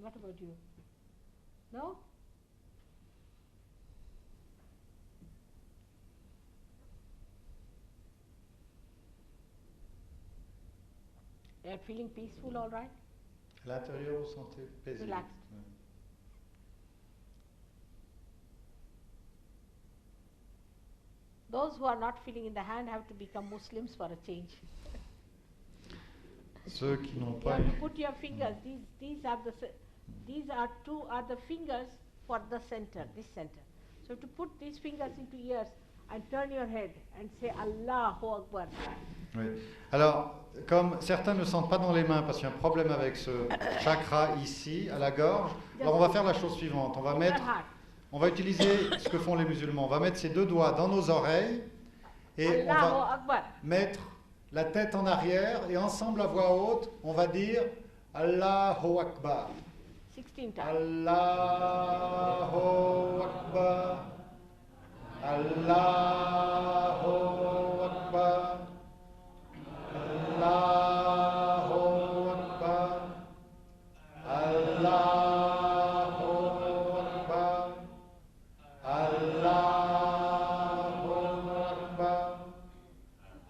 What about you? No? You are feeling peaceful, all right? À l'intérieur, vous sentez paisible. Relaxed. Ouais. Those who are not feeling in the hand have to become Muslims for a change. Ceux qui n'ont You pas have to put your fingers. These are the fingers for the center. This center. So to put these fingers into ears and turn your head and say Allahu Akbar. Oui. Alors, comme certains ne sentent pas dans les mains parce qu'il y a un problème avec ce chakra ici, à la gorge, alors on va faire la chose suivante. On va utiliser ce que font les musulmans. On va mettre ces deux doigts dans nos oreilles et on Allahu va Akbar. mettre la tête en arrière et ensemble à voix haute, on va dire Allahu Akbar. 16 times. Allahu Akbar. Allahu Akbar. Allahu Akbar. Allahu Akbar. Allahu Akbar.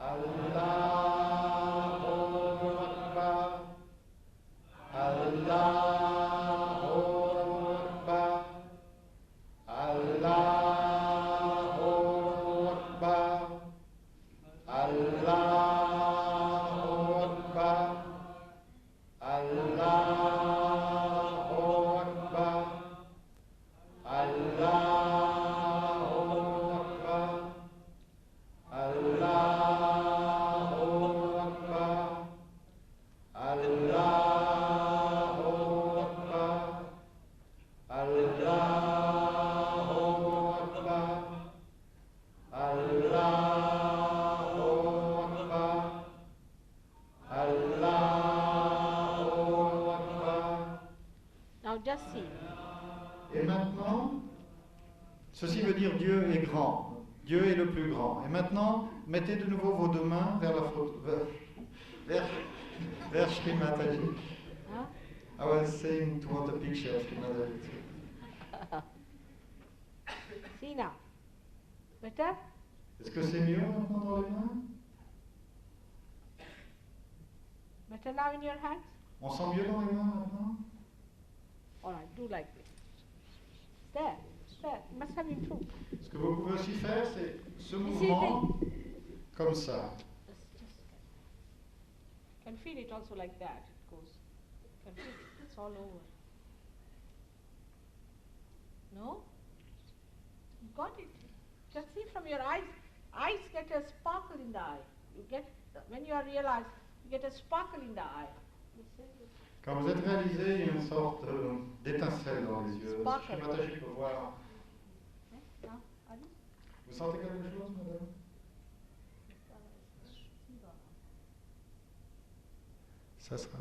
Allahu Akbar. Allahu Akbar. Allahu Et maintenant, ceci veut dire Dieu est grand. Dieu est le plus grand. Et maintenant, mettez de nouveau vos deux mains vers la photo, vers Shri Mataji. Huh? I was saying toward the picture of Shri Mataji too. See now. Better? Est-ce que c'est mieux maintenant dans les mains? Better now in your hands? On sent mieux dans les mains maintenant? All right, do like this. There. Must have improved. Ce que vous pouvez aussi faire, c'est ce You see mouvement comme ça. Can feel it also like that. It goes. Can feel it. It's all over. No? You got it. You can see from your eyes. Eyes get a sparkle in the eye. You get when you are realized, you get a sparkle in the eye. You see it? Quand vous êtes réalisé, il y a une sorte d'étincelle dans les yeux. Sparkle. Shri Mataji peut voir. Now, are you? Vous sentez quelque chose, madame? Ça sera.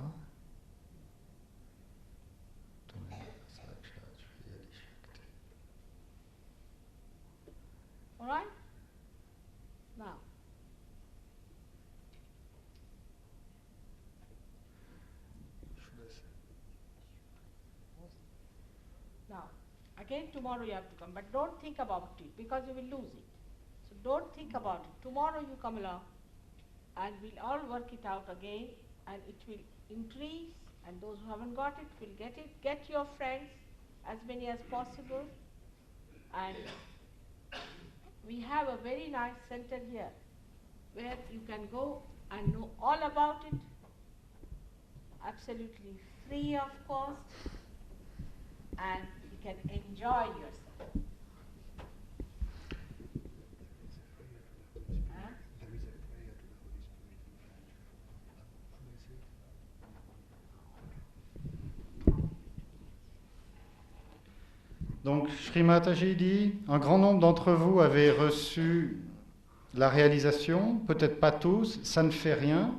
All right? Now. Now, again tomorrow you have to come, but don't think about it because you will lose it. So don't think about it. Tomorrow you come along and we'll all work it out again and it will increase and those who haven't got it will get it. Get your friends, as many as possible, and we have a very nice center here where you can go and know all about it, absolutely free of cost, and you can enjoy yourself. Huh? Donc, Shri Mataji dit, un grand nombre d'entre vous avez reçu la réalisation, peut-être pas tous, ça ne fait rien.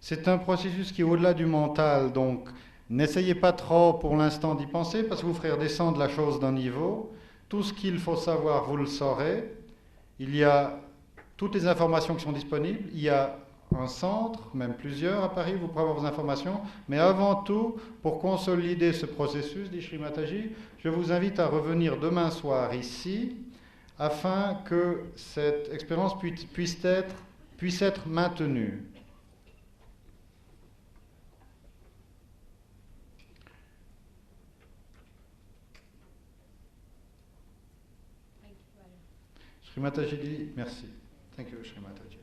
C'est un processus qui est au-delà du mental, donc n'essayez pas trop pour l'instant d'y penser, parce que vous ferez redescendre la chose d'un niveau. Tout ce qu'il faut savoir, vous le saurez. Il y a toutes les informations qui sont disponibles. Il y a un centre, même plusieurs à Paris, vous pourrez avoir vos informations. Mais avant tout, pour consolider ce processus, dit Shri Mataji, je vous invite à revenir demain soir ici, afin que cette expérience puisse être maintenue. Shri Mataji dit merci. Thank you, Shri Mataji.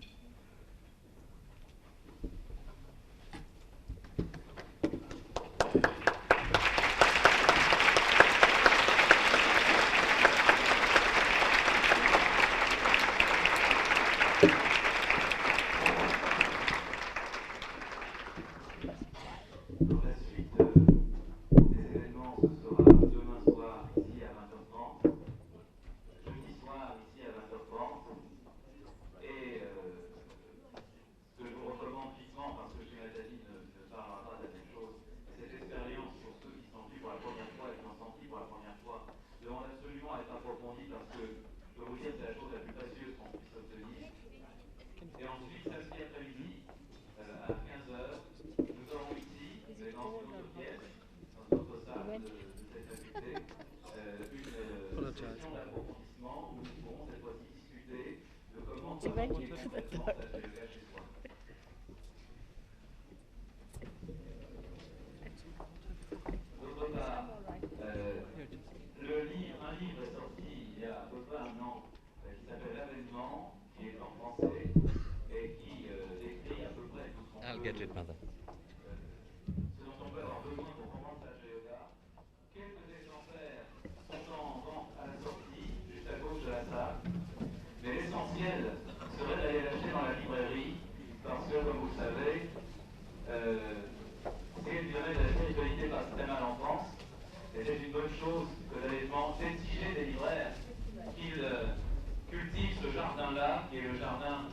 Cultive ce jardin-là, qui est le jardin